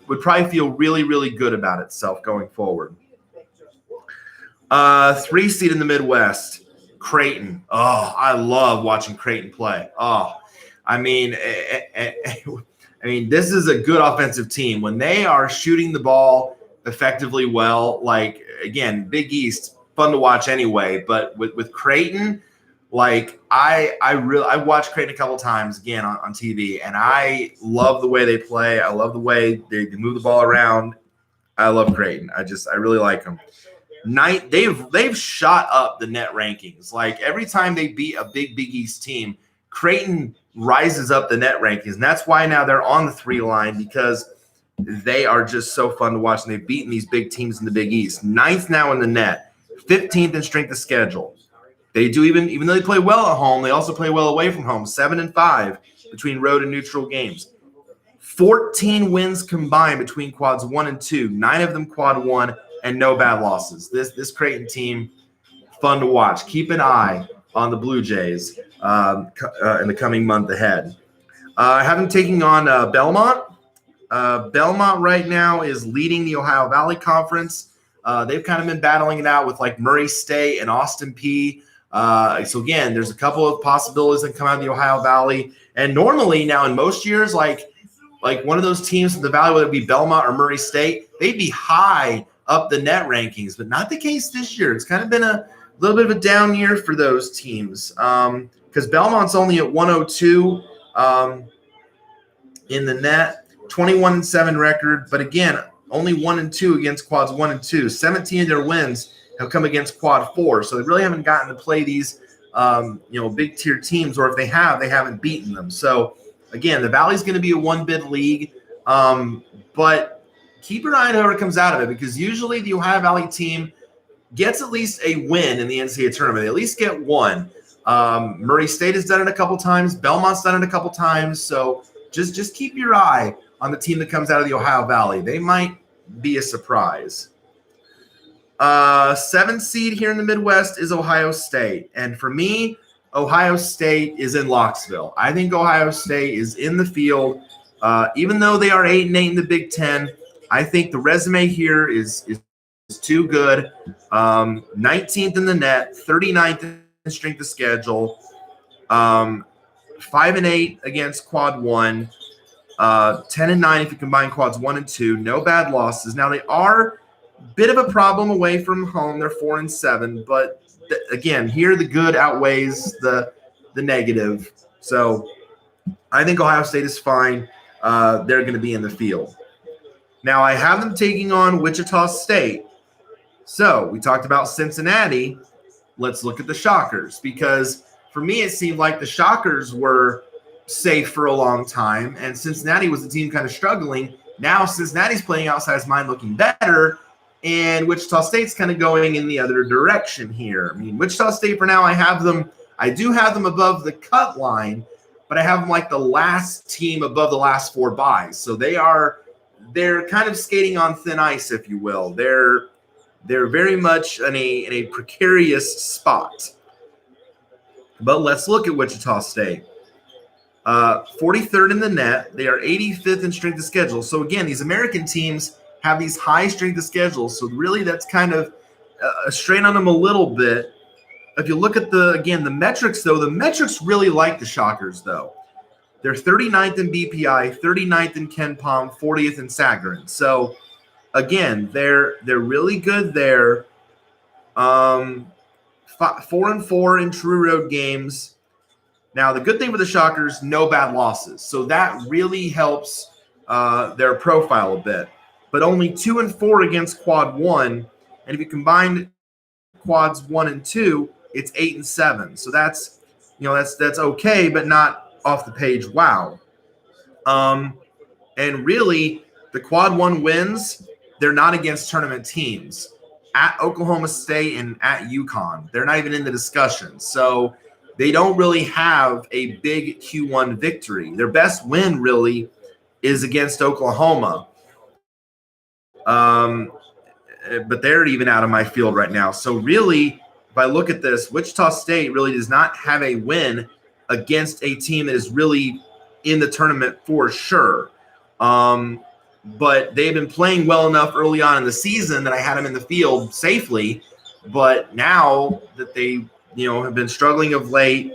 A: would probably feel really, really good about itself going forward. 3 seed in the Midwest, Creighton. Oh, I love watching Creighton play. Oh, I mean, this is a good offensive team. When they are shooting the ball effectively well, like, again, Big East, fun to watch anyway. But with Creighton, like, I watched Creighton a couple times, again, on TV, and I love the way they play. I love the way they move the ball around. I love Creighton. I really like them. They've shot up the net rankings. Like, every time they beat a Big East team, Creighton rises up the net rankings, and that's why now they're on the 3 line, because they are just so fun to watch, and they've beaten these big teams in the Big East. 9th now in the net, 15th in strength of schedule. They do even though they play well at home, they also play well away from home. 7-5 between road and neutral games. 14 wins combined between quads 1 and 2. 9 of them quad 1, and no bad losses. This Creighton team, fun to watch. Keep an eye on the Blue Jays in the coming month ahead. I have them taking on Belmont. Belmont right now is leading the Ohio Valley Conference. They've kind of been battling it out with like Murray State and Austin Peay. So again, there's a couple of possibilities that come out of the Ohio Valley. And normally now in most years, like one of those teams in the Valley, whether it be Belmont or Murray State, they'd be high up the net rankings, but not the case this year. It's kind of been a little bit of a down year for those teams because Belmont's only at 102 in the net, 21-7 record. But again, only 1-2 against quads 1 and 2. 17 of their wins have come against quad 4. So they really haven't gotten to play these, big tier teams, or if they have, they haven't beaten them. So again, the Valley's going to be a one-bid league, but keep your eye on whoever comes out of it because usually the Ohio Valley team gets at least a win in the NCAA tournament. They at least get one. Murray State has done it a couple times. Belmont's done it a couple times. So just keep your eye on the team that comes out of the Ohio Valley. They might be a surprise. 7th seed here in the Midwest is Ohio State. And for me, Ohio State is in Locksville. I think Ohio State is in the field. Even though they are 8-8 in the Big Ten, I think the resume here is too good. 19th in the net, 39th in strength of schedule, 5-8 against quad 1, 10-9 if you combine quads 1 and 2. No bad losses. Now they are a bit of a problem away from home. They're 4-7, but again, here the good outweighs the negative. So I think Ohio State is fine. They're going to be in the field. Now I have them taking on Wichita State. So we talked about Cincinnati. Let's look at the Shockers because for me it seemed like the Shockers were safe for a long time and Cincinnati was the team kind of struggling. Now Cincinnati's playing outside his mind looking better and Wichita State's kind of going in the other direction here. I mean, Wichita State for now I do have them above the cut line, but I have them like the last team above the last 4 buys. So they're kind of skating on thin ice, if you will. They're very much in a precarious spot. But let's look at Wichita State. 43rd in the net. They are 85th in strength of schedule. So again, these American teams have these high strength of schedule. So really that's kind of a strain on them a little bit. If you look at the metrics, though, the metrics really like the Shockers, though. They're 39th in BPI, 39th in KenPom, 40th in Sagarin. So again, they're really good there. 4-4 in true road games. Now, the good thing with the Shockers, no bad losses. So that really helps their profile a bit. But only 2-4 against quad 1. And if you combine quads 1 and 2, it's 8-7. So that's okay, but not off the page. Wow. And really, the quad 1 wins, they're not against tournament teams. At Oklahoma State and at UConn, they're not even in the discussion. So they don't really have a big Q1 victory. Their best win really is against Oklahoma. But they're even out of my field right now. So really, if I look at this, Wichita State really does not have a win against a team that is really in the tournament for sure. But they've been playing well enough early on in the season that I had them in the field safely. But now that they, have been struggling of late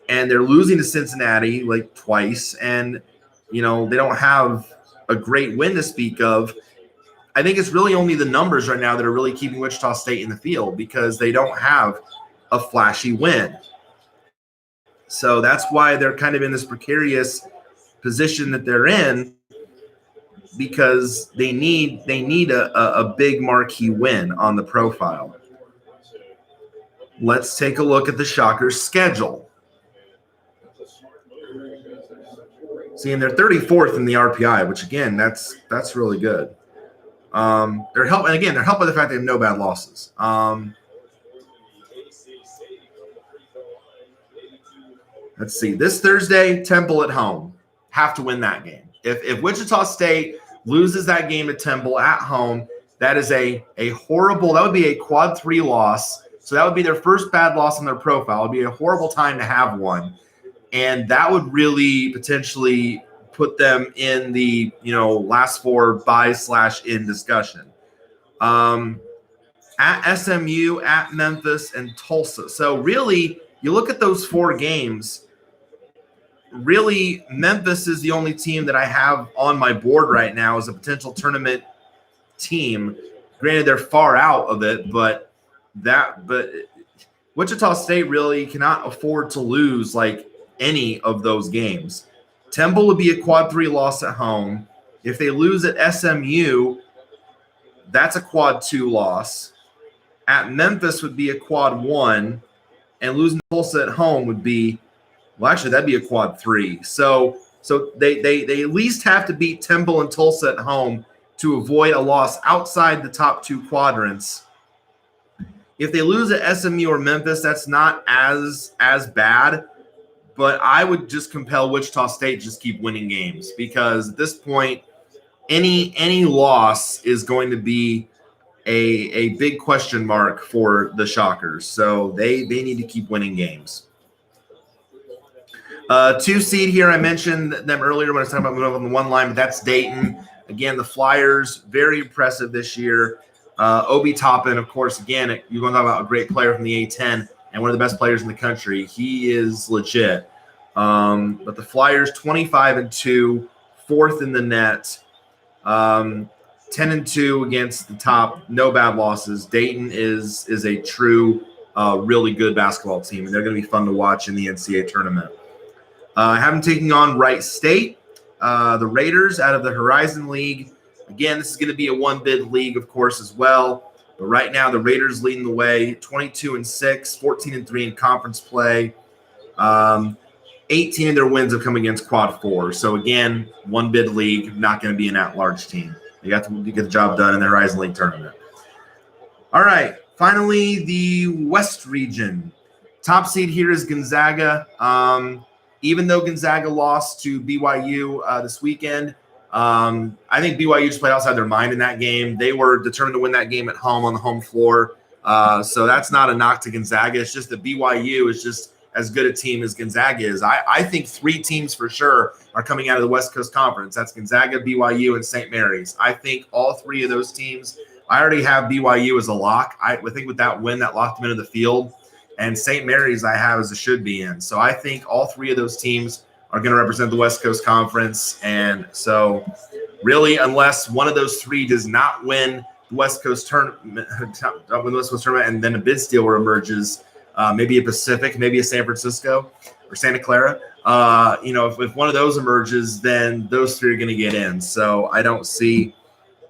A: and they're losing to Cincinnati like twice and, they don't have a great win to speak of, I think it's really only the numbers right now that are really keeping Wichita State in the field because they don't have a flashy win. So that's why they're kind of in this precarious position that they're in, because they need a big marquee win on the profile. Let's take a look at the Shockers' schedule. See, and they're 34th in the RPI, which again, that's really good. They're helped by the fact they have no bad losses. let's see, this Thursday, Temple at home. Have to win that game. If Wichita State loses that game to Temple at home, that is a horrible, that would be a quad 3 loss. So that would be their first bad loss on their profile. It would be a horrible time to have one. And that would really potentially put them in the, last 4 bye/in discussion. At SMU, at Memphis, and Tulsa. So really, you look at those 4 games, really Memphis is the only team that I have on my board right now as a potential tournament team. Granted, they're far out of it, but Wichita State really cannot afford to lose like any of those games. Temple would be a quad 3 loss at home. If they lose at SMU, that's a quad 2 loss. At Memphis would be a quad 1, and losing Tulsa at home would be, well, actually, that'd be a quad 3. So they at least have to beat Temple and Tulsa at home to avoid a loss outside the top 2 quadrants. If they lose at SMU or Memphis, that's not as bad, but I would just compel Wichita State to just keep winning games, because at this point, any loss is going to be a big question mark for the Shockers. So they need to keep winning games. 2 seed here, I mentioned them earlier when I was talking about moving on the 1 line, but that's Dayton. Again, the Flyers, very impressive this year. Obi Toppin, of course, again, you're going to talk about a great player from the A10 and one of the best players in the country. He is legit. But the Flyers, 25-2, 4th in the net, 10-2 against the top, no bad losses. Dayton is a true, really good basketball team, and they're going to be fun to watch in the NCAA tournament. Have them taking on Wright State, the Raiders out of the Horizon League. Again, this is going to be a 1-bid league, of course, as well. But right now, the Raiders leading the way, 22-6, 14-3 in conference play. 18 of their wins have come against quad 4. So again, 1-bid league, not going to be an at-large team. You have to get the job done in the Horizon League tournament. All right, finally, the West region. Top seed here is Gonzaga. Even though Gonzaga lost to BYU this weekend, I think BYU just played outside their mind in that game. They were determined to win that game at home on the home floor. So that's not a knock to Gonzaga. It's just that BYU is just as good a team as Gonzaga is. I think 3 teams for sure are coming out of the West Coast Conference. That's Gonzaga, BYU, and St. Mary's. I think all 3 of those teams, I already have BYU as a lock. I think with that win, that locked them into the field. And St. Mary's I have as a should be in. So I think all 3 of those teams are going to represent the West Coast Conference. And so really, unless one of those 3 does not win the West Coast tournament, and then a bid stealer emerges, maybe a Pacific, maybe a San Francisco or Santa Clara, if one of those emerges, then those 3 are going to get in. So I don't see,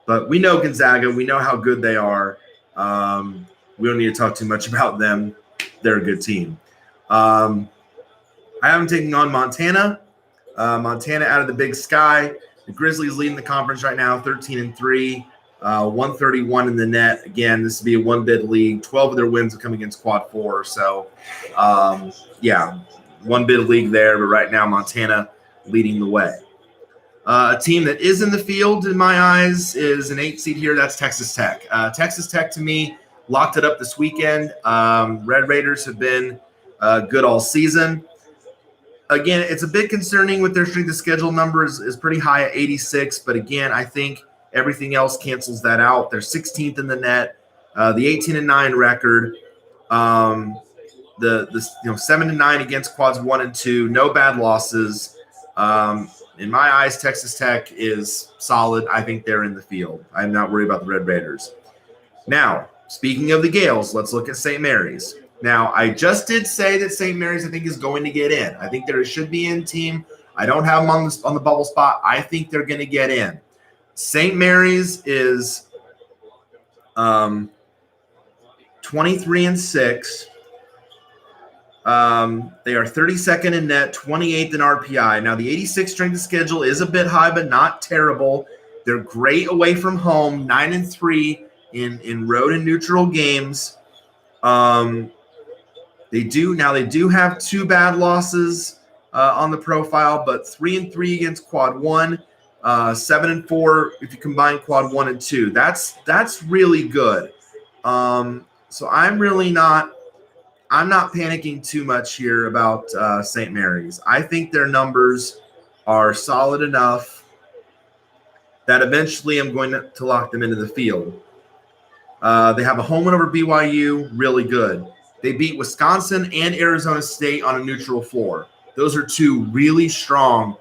A: but we know Gonzaga. We know how good they are. We don't need to talk too much about them. They're a good team. I have them taking on Montana. Montana out of the Big Sky. The Grizzlies leading the conference right now, 13-3, 131 in the net. Again, this would be a 1-bid league. 12 of their wins have come against quad 4. So, 1-bid league there. But right now, Montana leading the way. A team that is in the field, in my eyes, is an 8 seed here. That's Texas Tech. Texas Tech, to me, locked it up this weekend. Red Raiders have been good all season. Again, it's a bit concerning with their strength of schedule numbers is pretty high at 86. But again, I think everything else cancels that out. They're 16th in the net. The 18-9 record. The 7-9 against quads 1 and 2. No bad losses. In my eyes, Texas Tech is solid. I think they're in the field. I'm not worried about the Red Raiders. Now, speaking of the Gales, let's look at St. Mary's. Now, I just did say that St. Mary's, I think, is going to get in. I think there should be in team. I don't have them on the bubble spot. I think they're going to get in. St. Mary's is 23-6. They are 32nd in net, 28th in RPI. Now, the 86 strength of schedule is a bit high, but not terrible. They're great away from home, 9-3 in road and neutral games. They do have 2 bad losses on the profile, but 3-3 against quad 1, 7-4 if you combine quad 1 and 2. That's really good. So I'm not panicking too much here about St. Mary's. I think their numbers are solid enough that eventually I'm going to lock them into the field. They have a home win over BYU, really good. They beat Wisconsin and Arizona State on a neutral floor. Those are two really strong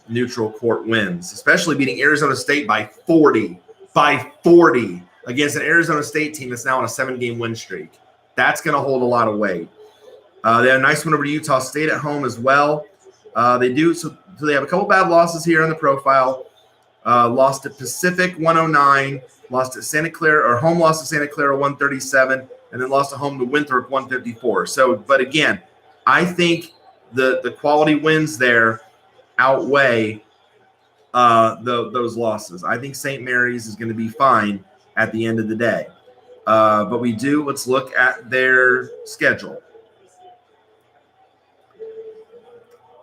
A: neutral court wins, especially beating Arizona State by 40 against an Arizona State team that's now on a 7-game win streak. That's going to hold a lot of weight. They had a nice win over Utah State at home as well. They have a couple bad losses here on the profile. Lost at Pacific 109, lost at Santa Clara, or home loss to Santa Clara 137, and then lost at home to Winthrop 154. So, but again, I think the quality wins there outweigh those losses. I think St. Mary's is going to be fine at the end of the day. But let's look at their schedule.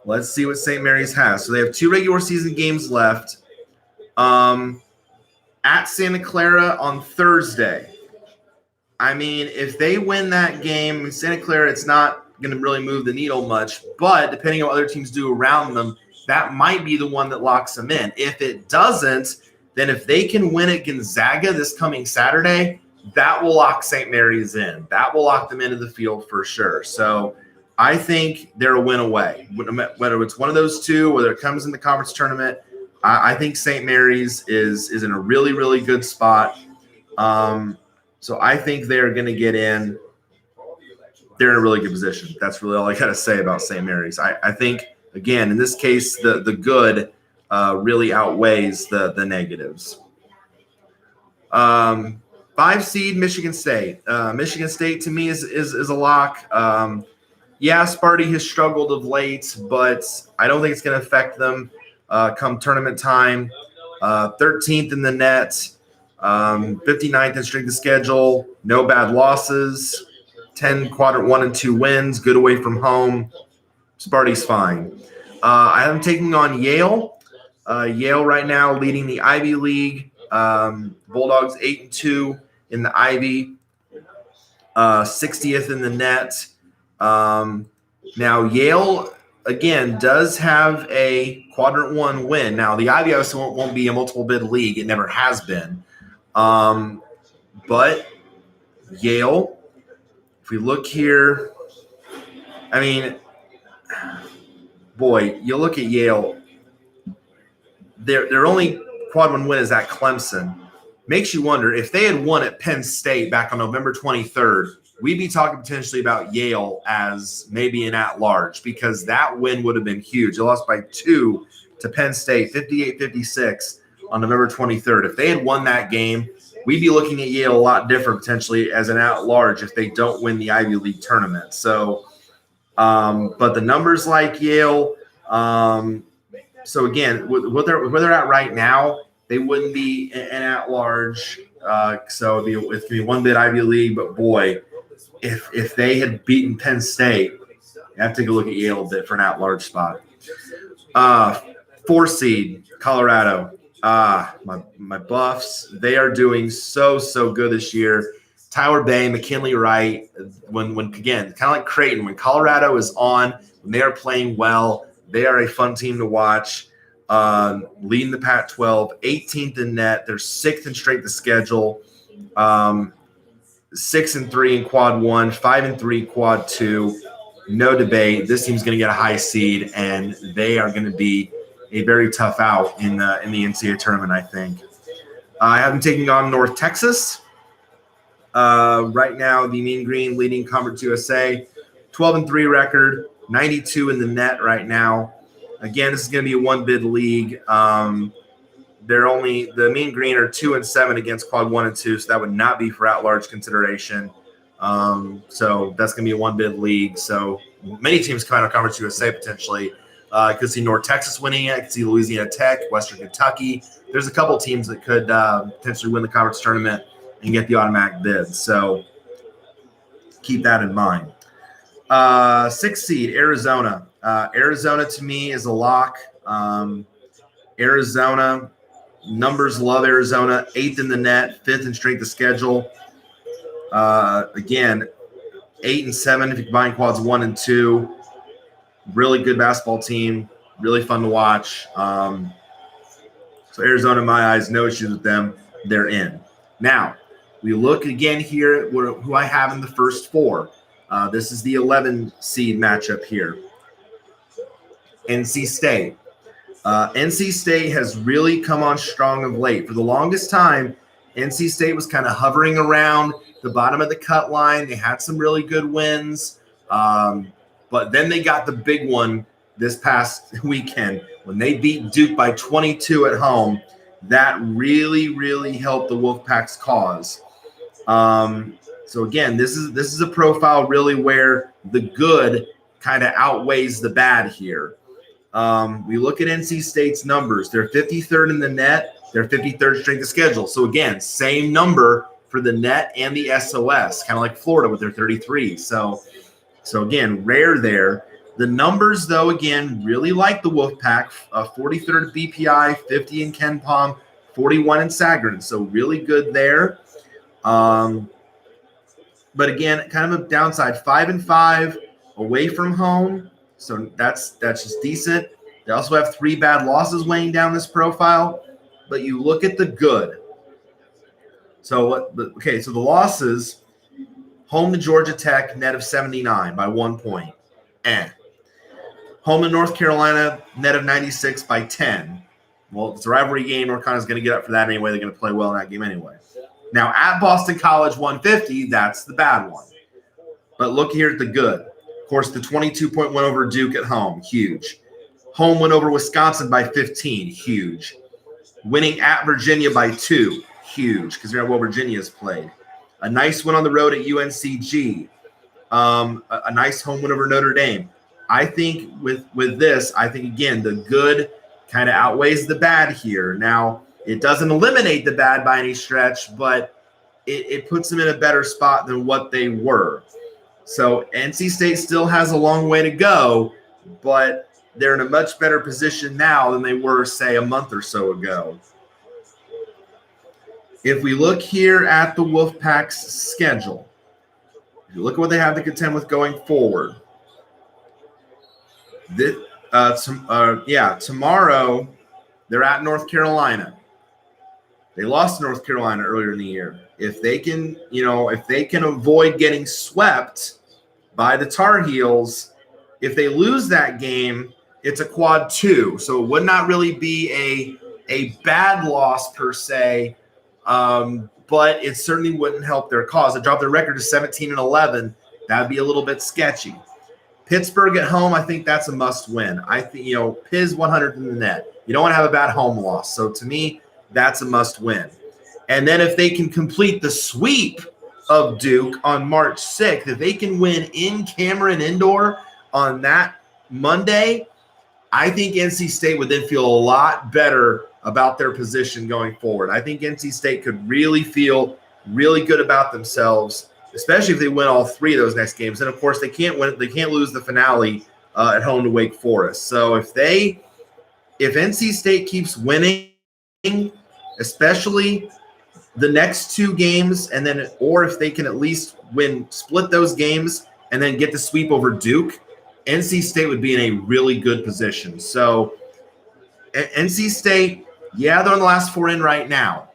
A: Let's see what St. Mary's has. So they have 2 regular season games left. At Santa Clara on Thursday. I mean, if they win that game, Santa Clara, it's not going to really move the needle much. But depending on what other teams do around them, that might be the one that locks them in. If it doesn't, then if they can win at Gonzaga this coming Saturday, that will lock St. Mary's in. That will lock them into the field for sure. So I think they're a win away. Whether it's one of those two, whether it comes in the conference tournament, I think St. Mary's is in a really, really good spot. So I think they're going to get in. They're in a really good position. That's really all I got to say about St. Mary's. I think, again, in this case, the good really outweighs the negatives. 5 seed Michigan State. Michigan State to me is a lock. Sparty has struggled of late, but I don't think it's going to affect them come tournament time. 13th in the net, 59th in strength of schedule, no bad losses, 10 quadrant 1 and 2 wins, good away from home. Sparty's fine. I am taking on Yale. Yale right now leading the Ivy League. Bulldogs 8-2 in the Ivy, 60th in the net. Now Yale again does have a quadrant 1 win. Now the Ivy also won't be a multiple bid league; it never has been. But Yale, if we look here, I mean, boy, you look at Yale. Their only quad 1 win is at Clemson. Makes you wonder if they had won at Penn State back on November 23rd, we'd be talking potentially about Yale as maybe an at-large because that win would have been huge. They lost by 2 to Penn State, 58-56 on November 23rd. If they had won that game, we'd be looking at Yale a lot different potentially as an at-large if they don't win the Ivy League tournament. So, but the numbers like Yale. So again, where they're at right now, they wouldn't be an at-large. So it's going to be 1 bid Ivy League. But boy, if they had beaten Penn State, you have to take a look at Yale a bit for an at-large spot. 4 seed Colorado. My Buffs, they are doing so good this year. Tyler Bay, McKinley Wright, when again, kind of like Creighton, when Colorado is on, when they are playing well, they are a fun team to watch. Leading the Pac-12, 18th in net. They're 6th in strength of schedule. 6-3 in quad 1, 5-3 quad 2. No debate. This team's going to get a high seed, and they are going to be a very tough out in the NCAA tournament, I think. I have them taking on North Texas. Right now, the Mean Green leading Conference USA, 12-3 record, 92 in the net right now. Again, this is going to be a 1 bid league. The Mean Green are 2-7 against quad 1 and 2, so that would not be for at-large consideration. So that's going to be a 1 bid league. So many teams come out of Conference USA potentially. I could see North Texas winning it. I could see Louisiana Tech, Western Kentucky. There's a couple teams that could potentially win the conference tournament and get the automatic bid. So keep that in mind. 6th seed Arizona. Arizona to me is a lock. Arizona, numbers love Arizona. 8th in the net, 5th in strength of schedule. Again, 8 and 7 if you combine quads 1 and 2. Really good basketball team. Really fun to watch. So Arizona, in my eyes, no issues with them. They're in. Now, we look again here at who I have in the first 4. This is the 11 seed matchup here. NC State. NC State has really come on strong of late. For the longest time, NC State was kind of hovering around the bottom of the cut line. They had some really good wins, but then they got the big one this past weekend when they beat Duke by 22 at home. That really, really helped the Wolfpack's cause. So again, this is a profile really where the good kind of outweighs the bad here. We look at NC State's numbers. They're 53rd in the net. They're 53rd strength of schedule. So again, same number for the net and the SOS, kind of like Florida with their 33. So again, rare there. The numbers, though, again, really like the Wolfpack. 43rd BPI, 50 in Ken Palm, 41 in Sagarin. So really good there. But again, kind of a downside. 5 and 5 away from home. So that's just decent. They also have 3 bad losses weighing down this profile. But you look at the good. So the losses: home to Georgia Tech, net of 79 by 1 point. Home to North Carolina, net of 96 by 10. Well, it's a rivalry game. North Carolina's going to get up for that anyway. They're going to play well in that game anyway. Now, at Boston College, 150, that's the bad one. But look here at the good. Of course, the 22-point win over Duke at home, huge. Home win over Wisconsin by 15, huge. Winning at Virginia by 2, huge, because they're well Virginia's played. A nice win on the road at UNCG. A nice home win over Notre Dame. I think with this, I think, again, the good kind of outweighs the bad here. Now, it doesn't eliminate the bad by any stretch, but it puts them in a better spot than what they were. So NC State still has a long way to go, but they're in a much better position now than they were, say, a month or so ago. If we look here at the Wolfpack's schedule, if you look at what they have to contend with going forward, tomorrow they're at North Carolina. They lost to North Carolina earlier in the year. If they can avoid getting swept by the Tar Heels, if they lose that game, it's a quad 2. So it would not really be a bad loss per se, but it certainly wouldn't help their cause. They dropped their record to 17-11. That would be a little bit sketchy. Pittsburgh at home, I think that's a must win. I think, Piz 100 in the net. You don't want to have a bad home loss. So to me, that's a must win. And then if they can complete the sweep of Duke on March 6th, if they can win in Cameron Indoor on that Monday, I think NC State would then feel a lot better about their position going forward. I think NC State could really feel really good about themselves, especially if they win all 3 of those next games. And of course, they can't lose the finale at home to Wake Forest. So if NC State keeps winning, especially the next 2 games, or if they can at least split those games and then get the sweep over Duke, NC State would be in a really good position. So NC State, they're in the last 4 in right now,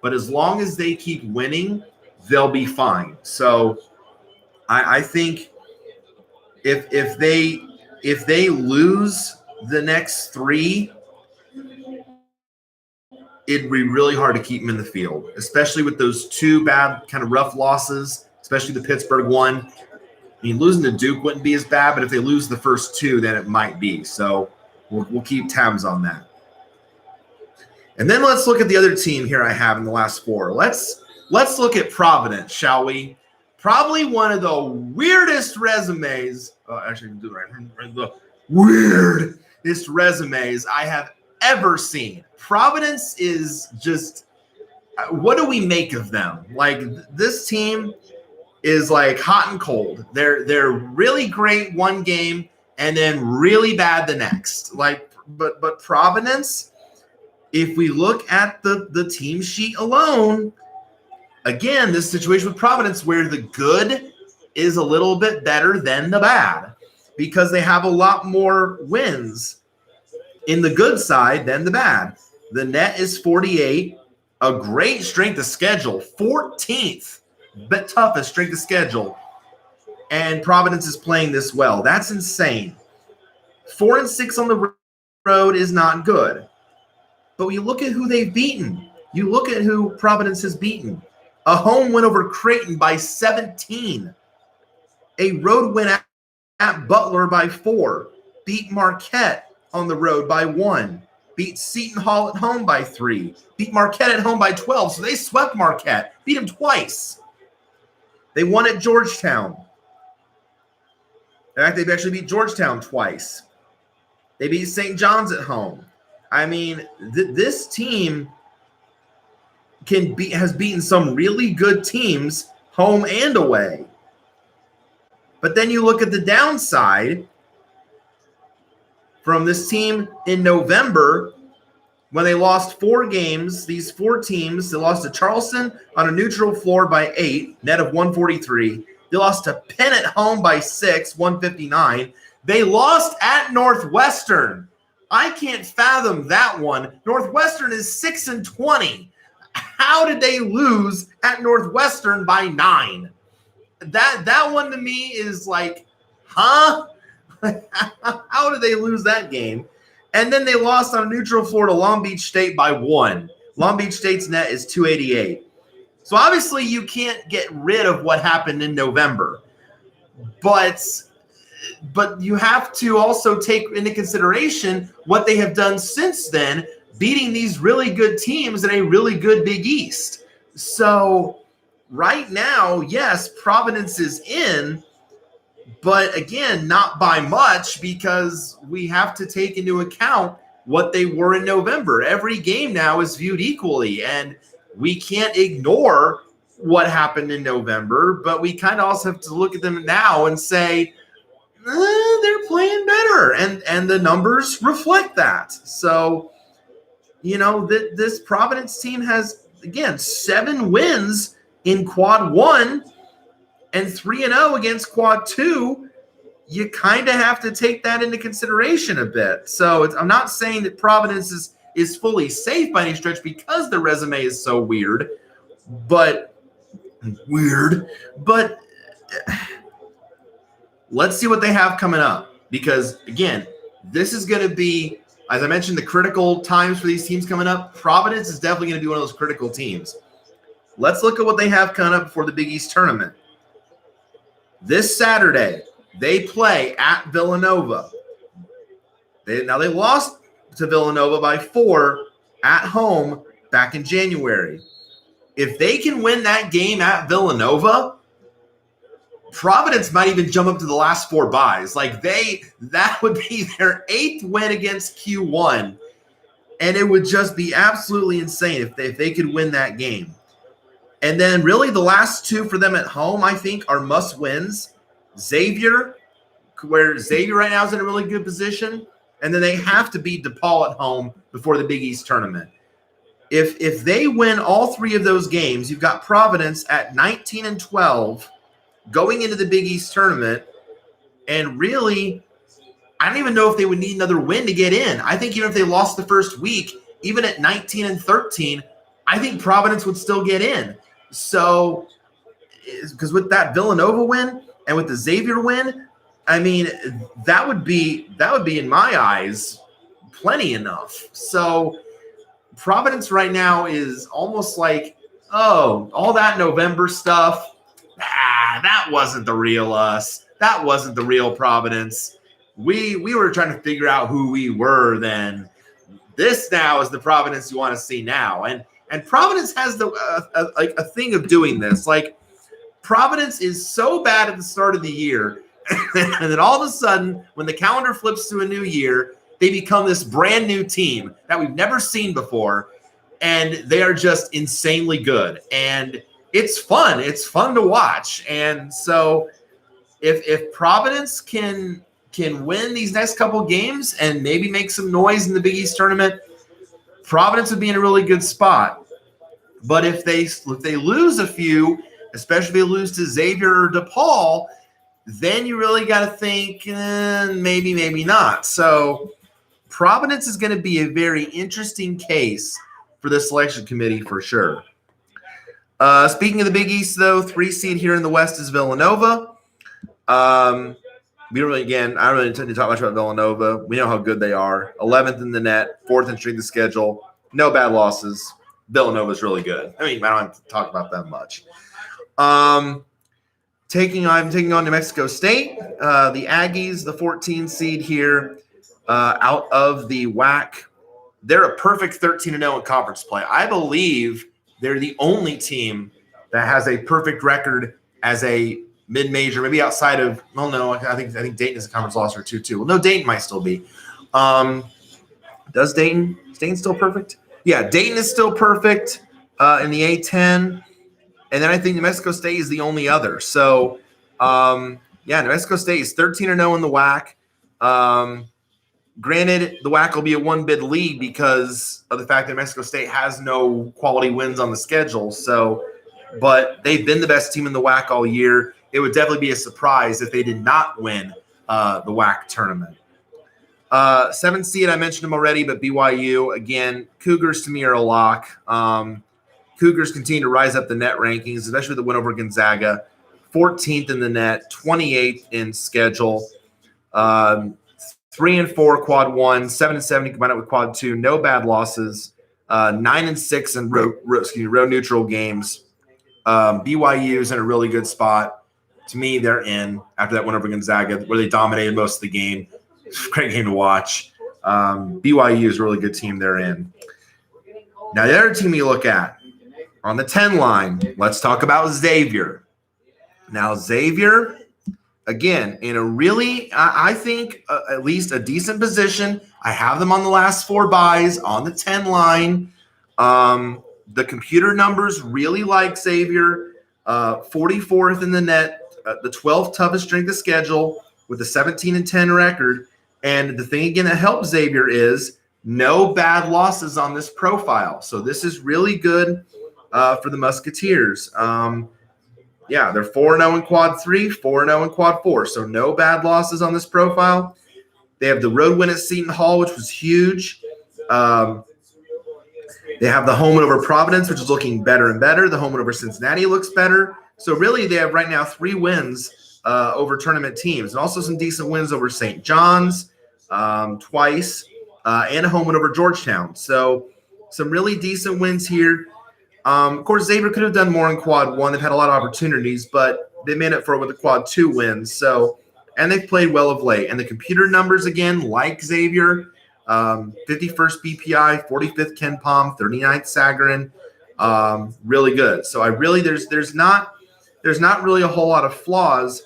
A: but as long as they keep winning, they'll be fine. So I think if they lose the next 3, it'd be really hard to keep them in the field, especially with those 2 bad kind of rough losses, especially the Pittsburgh one. I mean, losing to Duke wouldn't be as bad, but if they lose the first 2, then it might be. So we'll keep tabs on that. And then let's look at the other team here I have in the last 4. Let's look at Providence, shall we? Probably one of the weirdest resumes. Actually, do it right. The weirdest resumes I have ever seen. Providence is just, what do we make of them? Like, this team is like hot and cold. They're really great one game, and then really bad the next. But Providence, if we look at the team sheet alone, again, this situation with Providence where the good is a little bit better than the bad because they have a lot more wins in the good side than the bad. The net is 48, a great strength of schedule, 14th, but toughest strength of schedule. And Providence is playing this well. That's insane. 4-6 on the road is not good. But when you look at who they've beaten, you look at who Providence has beaten. A home win over Creighton by 17. A road win at Butler by 4. Beat Marquette on the road by 1. Beat Seton Hall at home by 3. Beat Marquette at home by 12. So they swept Marquette. Beat them twice. They won at Georgetown. In fact, they've actually beat Georgetown twice. They beat St. John's at home. I mean, this team has beaten some really good teams home and away. But then you look at the downside from this team in November when they lost 4 games. These 4 teams, they lost to Charleston on a neutral floor by 8, net of 143. They lost to Penn at home by 6, 159. They lost at Northwestern. I can't fathom that one. Northwestern is 6-20. How did they lose at Northwestern by 9? That one to me is like, huh? How did they lose that game? And then they lost on a neutral floor to Long Beach State by 1. Long Beach State's net is 288. So obviously you can't get rid of what happened in November. But you have to also take into consideration what they have done since then, beating these really good teams in a really good Big East. So right now, yes, Providence is in, but again, not by much because we have to take into account what they were in November. Every game now is viewed equally, and we can't ignore what happened in November, but we kind of also have to look at them now and say, they're playing better, and the numbers reflect that. So, this Providence team has, again, 7 wins in quad 1 and 3-0 against quad 2. You kind of have to take that into consideration a bit. So I'm not saying that Providence is fully safe by any stretch because their resume is so weird, but let's see what they have coming up because, again, this is going to be, as I mentioned, the critical times for these teams coming up. Providence is definitely going to be one of those critical teams. Let's look at what they have coming up before the Big East tournament. This Saturday, they play at Villanova. They lost to Villanova by 4 at home back in January. If they can win that game at Villanova, Providence might even jump up to the last 4 byes. That would be their 8th win against Q1, and it would just be absolutely insane if they could win that game. And then really the last 2 for them at home, I think, are must-wins. Xavier, where Xavier right now is in a really good position, and then they have to beat DePaul at home before the Big East tournament. If they win all 3 of those games, you've got Providence at 19-12 going into the Big East tournament, and really, I don't even know if they would need another win to get in. I think even if they lost the first week, even at 19-13, I think Providence would still get in. So, because with that Villanova win and with the Xavier win, I mean, that would be in my eyes plenty enough. So, Providence right now is almost like, all that November stuff, that wasn't the real us. That wasn't the real Providence. We were trying to figure out who we were then. This now is the Providence you want to see now. And Providence has a thing of doing this. Like, Providence is so bad at the start of the year, and then all of a sudden, when the calendar flips to a new year, they become this brand new team that we've never seen before, and they are just insanely good. And it's fun. It's fun to watch. And so if Providence can can win these next couple games and maybe make some noise in the Big East tournament, Providence would be in a really good spot. But if they lose a few, especially if they lose to Xavier or DePaul, then you really got to think maybe not. So Providence is going to be a very interesting case for the selection committee for sure. Speaking of the Big East, though, 3 seed here in the West is Villanova. I don't really intend to talk much about Villanova. We know how good they are. 11th in the net, 4th in strength of schedule. No bad losses. Villanova's really good. I mean, I don't have to talk about them much. I'm taking on New Mexico State. The Aggies, the 14 seed here, out of the WAC. They're a perfect 13-0 in conference play. I believe they're the only team that has a perfect record as a mid-major, maybe outside of – no, I think Dayton is a conference loss or 2-2. Well, no, Dayton might still be. Does Dayton – is Dayton still perfect? Yeah, Dayton is still perfect in the A-10. And then I think New Mexico State is the only other. So, New Mexico State is 13-0 in the WAC. Granted, the WAC will be a one-bid lead because of the fact that New Mexico State has no quality wins on the schedule. So, but they've been the best team in the WAC all year. It would definitely be a surprise if they did not win the WAC tournament. 7th seed, I mentioned them already, but BYU, again, Cougars to me are a lock. Cougars continue to rise up the net rankings, especially with the win over Gonzaga. 14th in the net, 28th in schedule. 3-4 quad 1, 7-7 combined with quad 2. No bad losses. 9-6 in road neutral games. BYU's in a really good spot. To me, they're in after that win over Gonzaga, where they dominated most of the game. Great game to watch. BYU is a really good team they're in. Now, the other team you look at on the 10 line, let's talk about Xavier. Now, Xavier, again, in a really, I think, at least a decent position. I have them on the last 4 buys on the 10 line. The computer numbers really like Xavier. 44th in the net, the 12th toughest strength of schedule with a 17-10 record. And the thing, again, that helps Xavier is no bad losses on this profile. So this is really good for the Musketeers. They're 4-0 in quad 3, 4-0 in quad 4. So no bad losses on this profile. They have the road win at Seton Hall, which was huge. They have the home win over Providence, which is looking better and better. The home win over Cincinnati looks better. So really they have right now 3 wins over tournament teams, and also some decent wins over St. John's twice, and a home win over Georgetown. So some really decent wins here. Of course, Xavier could have done more in quad 1. They've had a lot of opportunities, but they made up for it with the quad 2 wins. So, and they've played well of late. And the computer numbers, again, like Xavier, 51st BPI, 45th Ken Palm, 39th Sagarin, really good. So there's not really a whole lot of flaws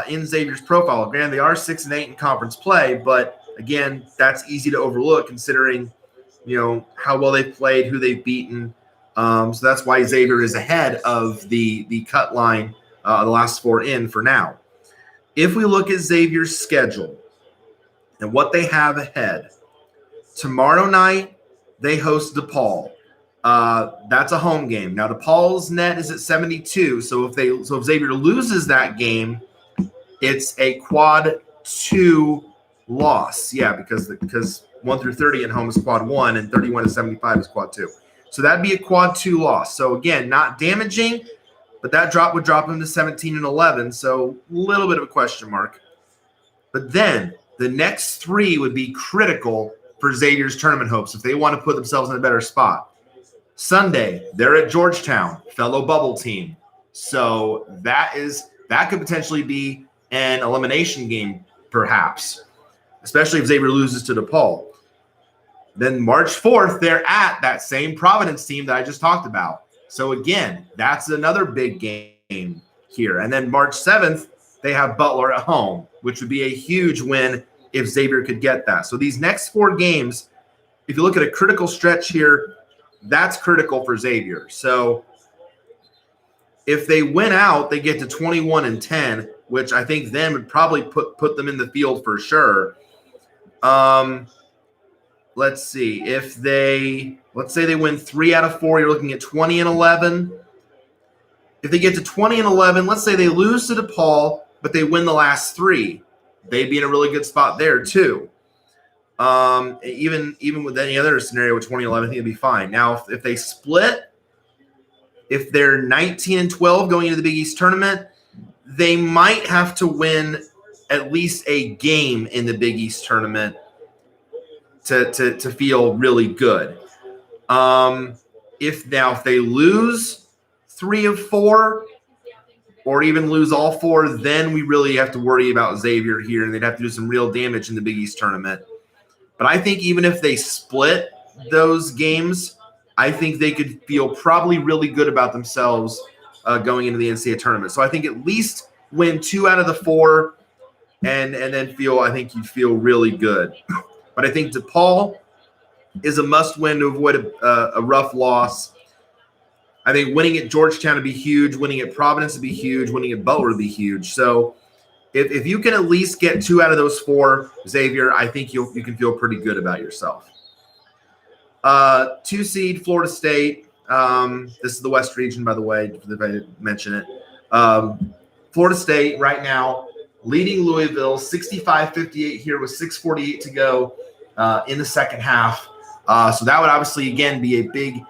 A: in Xavier's profile. Granted, they are 6-8 in conference play, but again, that's easy to overlook considering, how well they've played, who they've beaten. So that's why Xavier is ahead of the cut line, the last 4 in for now. If we look at Xavier's schedule and what they have ahead, tomorrow night they host DePaul. That's a home game. Now DePaul's net is at 72, so if Xavier loses that game, it's a quad 2 loss. Yeah, because 1 through 30 at home is quad 1 and 31 to 75 is quad 2. So that'd be a quad 2 loss. So again, not damaging, but that would drop them to 17-11. So a little bit of a question mark. But then the next 3 would be critical for Xavier's tournament hopes if they want to put themselves in a better spot. Sunday, they're at Georgetown, fellow bubble team. So that could potentially be an elimination game, perhaps, especially if Xavier loses to DePaul. Then March 4th, they're at that same Providence team that I just talked about. So again, that's another big game here. And then March 7th, they have Butler at home, which would be a huge win if Xavier could get that. So these next 4 games, if you look at a critical stretch here, that's critical for Xavier. So If they win out, they get to 21-10, which I think then would probably put them in the field for sure. Let's see. Let's say they win 3 out of 4, you're looking at 20-11. If they get to 20-11, let's say they lose to DePaul, but they win the last 3, they'd be in a really good spot there too. Even with any other scenario with 20-11, I think it'd be fine. Now, if they split, if they're 19-12 going into the Big East tournament, they might have to win at least a game in the Big East tournament to feel really good. If they lose 3 of 4 or even lose all 4, then we really have to worry about Xavier here, and they'd have to do some real damage in the Big East tournament. But I think even if they split those games, I think they could feel probably really good about themselves going into the NCAA tournament. So I think at least win 2 out of the 4 and then I think you'd feel really good. But I think DePaul is a must-win to avoid a rough loss. I think winning at Georgetown would be huge. Winning at Providence would be huge. Winning at Butler would be huge. So if you can at least get 2 out of those 4, Xavier, I think you can feel pretty good about yourself. 2 seed Florida State. This is the West region, by the way, if I didn't mention it. Florida State right now leading Louisville 65-58 here with 6:48 to go in the second half. So that would obviously, again, be a big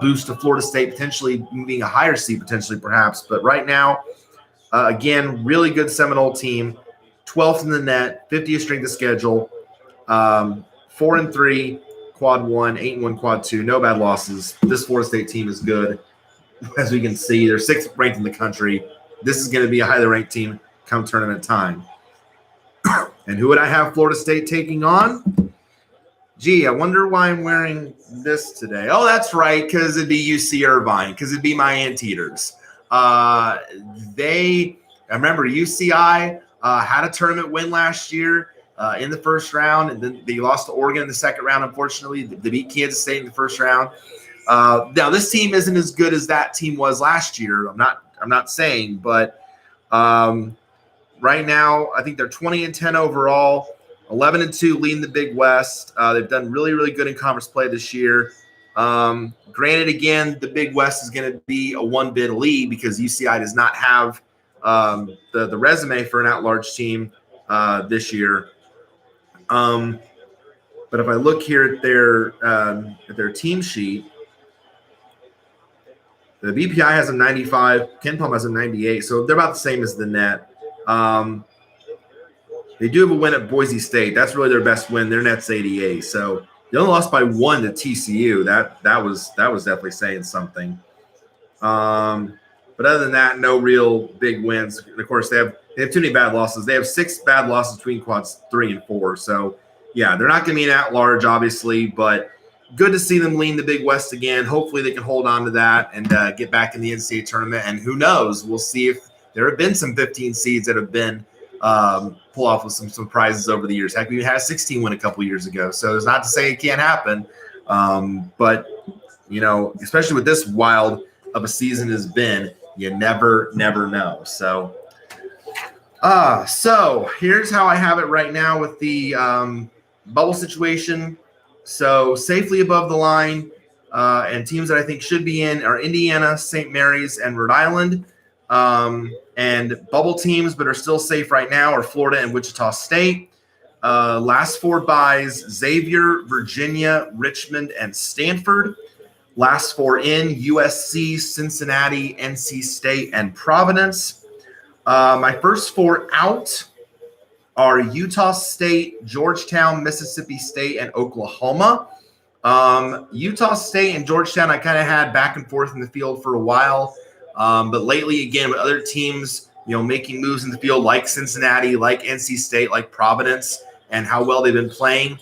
A: boost to Florida State, potentially moving a higher seed, potentially perhaps. But right now, again, really good Seminole team, 12th in the net, 50th strength of schedule, 4-3, quad 1, 8-1, quad 2, no bad losses. This Florida State team is good. As we can see, they're 6th ranked in the country. This is going to be a highly ranked team come tournament time. And who would I have Florida State taking on? Gee, I wonder why I'm wearing this today. Oh, that's right, because it'd be UC Irvine, because it'd be my Anteaters. I remember UCI had a tournament win last year in the first round, and then they lost to Oregon in the second round, unfortunately. They beat Kansas State in the first round. Now, this team isn't as good as that team was last year. I'm not saying, but right now, I think they're 20-10 overall, 11-2 leading the Big West. They've done really, really good in conference play this year. Granted, again, the Big West is going to be a one-bid lead because UCI does not have the resume for an at-large team this year. But if I look here at their team sheet, the BPI has a 95, Ken Palm has a 98, so they're about the same as the net. They do have a win at Boise State. That's really their best win. Their net's 88. So they only lost by 1 to TCU. That was definitely saying something. But other than that, no real big wins. And of course, they have too many bad losses. They have 6 bad losses between quads 3 and 4. So yeah, they're not going to be an at-large, obviously, but good to see them lean the Big West again. Hopefully they can hold on to that and get back in the NCAA tournament. And who knows? We'll see if there have been some 15 seeds that have been pull off with some prizes over the years. Heck, we had a 16 win a couple years ago. So it's not to say it can't happen. But, especially with this wild of a season has been, you never know. So here's how I have it right now with the bubble situation. So safely above the line and teams that I think should be in are Indiana, St. Mary's, and Rhode Island. And bubble teams but are still safe right now are Florida and Wichita State. Last 4 byes, Xavier, Virginia, Richmond, and Stanford. Last 4 in, USC, Cincinnati, NC State, and Providence. My first 4 out are Utah State, Georgetown, Mississippi State, and Oklahoma. Utah State and Georgetown I kind of had back and forth in the field for a while. But lately, again, with other teams, making moves in the field like Cincinnati, like NC State, like Providence, and how well they've been playing,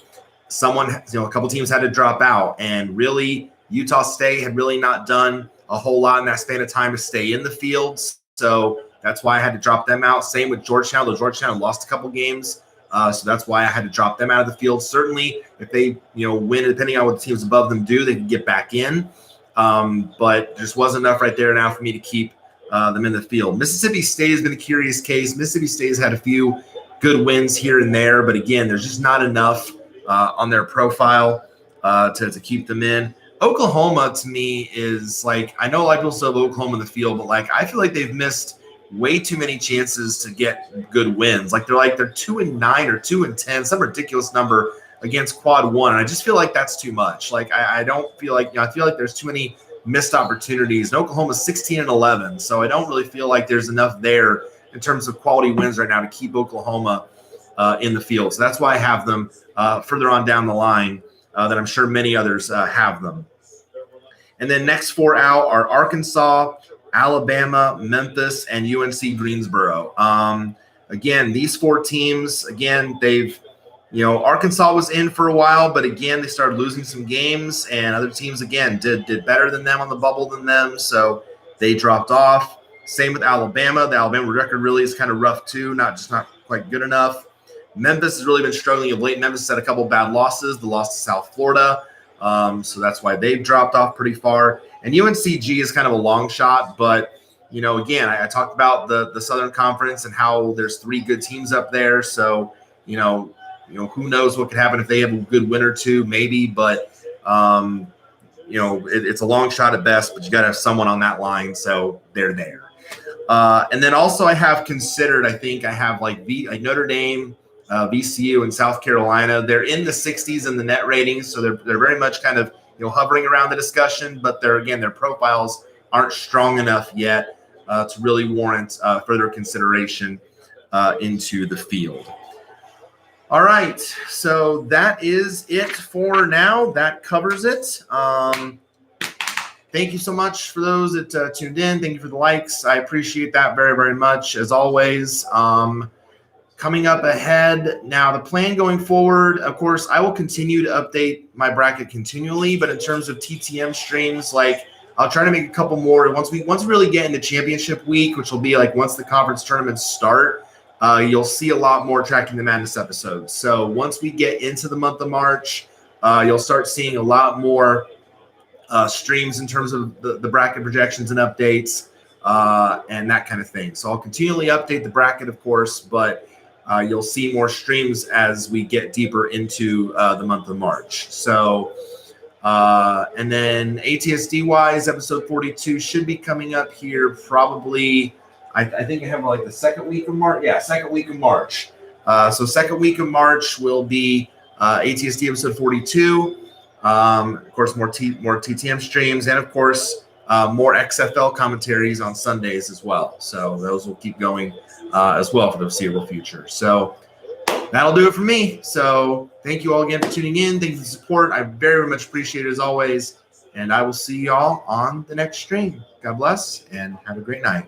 A: a couple teams had to drop out. And really, Utah State had really not done a whole lot in that span of time to stay in the field. So that's why I had to drop them out. Same with Georgetown, though Georgetown lost a couple games. So that's why I had to drop them out of the field. Certainly, if they, win, depending on what the teams above them do, they can get back in. But just wasn't enough right there now for me to keep them in the field. Mississippi State has been a curious case. Mississippi State has had a few good wins here and there, but again, there's just not enough on their profile to keep them in. Oklahoma, to me, is like, I know a lot of people still have Oklahoma in the field, but like, I feel like they've missed way too many chances to get good wins. Like they're 2-9 or 2-10, some ridiculous number against quad one. And I just feel like that's too much. Like I don't feel like, I feel like there's too many missed opportunities. And Oklahoma's 16-11. So I don't really feel like there's enough there in terms of quality wins right now to keep Oklahoma in the field. So that's why I have them further on down the line that I'm sure many others have them. And then next 4 out are Arkansas, Alabama, Memphis, and UNC Greensboro. Again, these 4 teams, again, they've, Arkansas was in for a while, but again, they started losing some games, and other teams, again, did better than them on the bubble than them, so they dropped off. Same with Alabama. The Alabama record really is kind of rough too, not quite good enough. Memphis has really been struggling of late. Memphis had a couple bad losses, the loss to South Florida, so that's why they've dropped off pretty far. And UNCG is kind of a long shot, but again, I talked about the Southern Conference and how there's 3 good teams up there. So who knows what could happen if they have a good win or two, maybe. But it's a long shot at best. But you got to have someone on that line, so they're there. And then also I have considered. I think I have like Notre Dame, VCU, and South Carolina. They're in the 60s in the net ratings, so they're very much kind of hovering around the discussion. But their profiles aren't strong enough yet to really warrant further consideration into the field. All right, so that is it for now. That covers it. Thank you so much for those that tuned in. Thank you for the likes. I appreciate that very, very much, as always. Coming up ahead, now the plan going forward, of course, I will continue to update my bracket continually, but in terms of TTM streams, I'll try to make a couple more. Once we really get into championship week, which will be once the conference tournaments start, you'll see a lot more Tracking the Madness episodes. So once we get into the month of March, you'll start seeing a lot more streams in terms of the bracket projections and updates and that kind of thing. So I'll continually update the bracket, of course, but you'll see more streams as we get deeper into the month of March. So, and then ATSD-wise, episode 42 should be coming up here probably, I think I have the second week of March. Yeah, second week of March. So second week of March will be ATSD episode 42. Of course, more TTM streams, and of course, more XFL commentaries on Sundays as well. So those will keep going as well for the foreseeable future. So that'll do it for me. So thank you all again for tuning in. Thank you for the support. I very, very much appreciate it as always. And I will see y'all on the next stream. God bless and have a great night.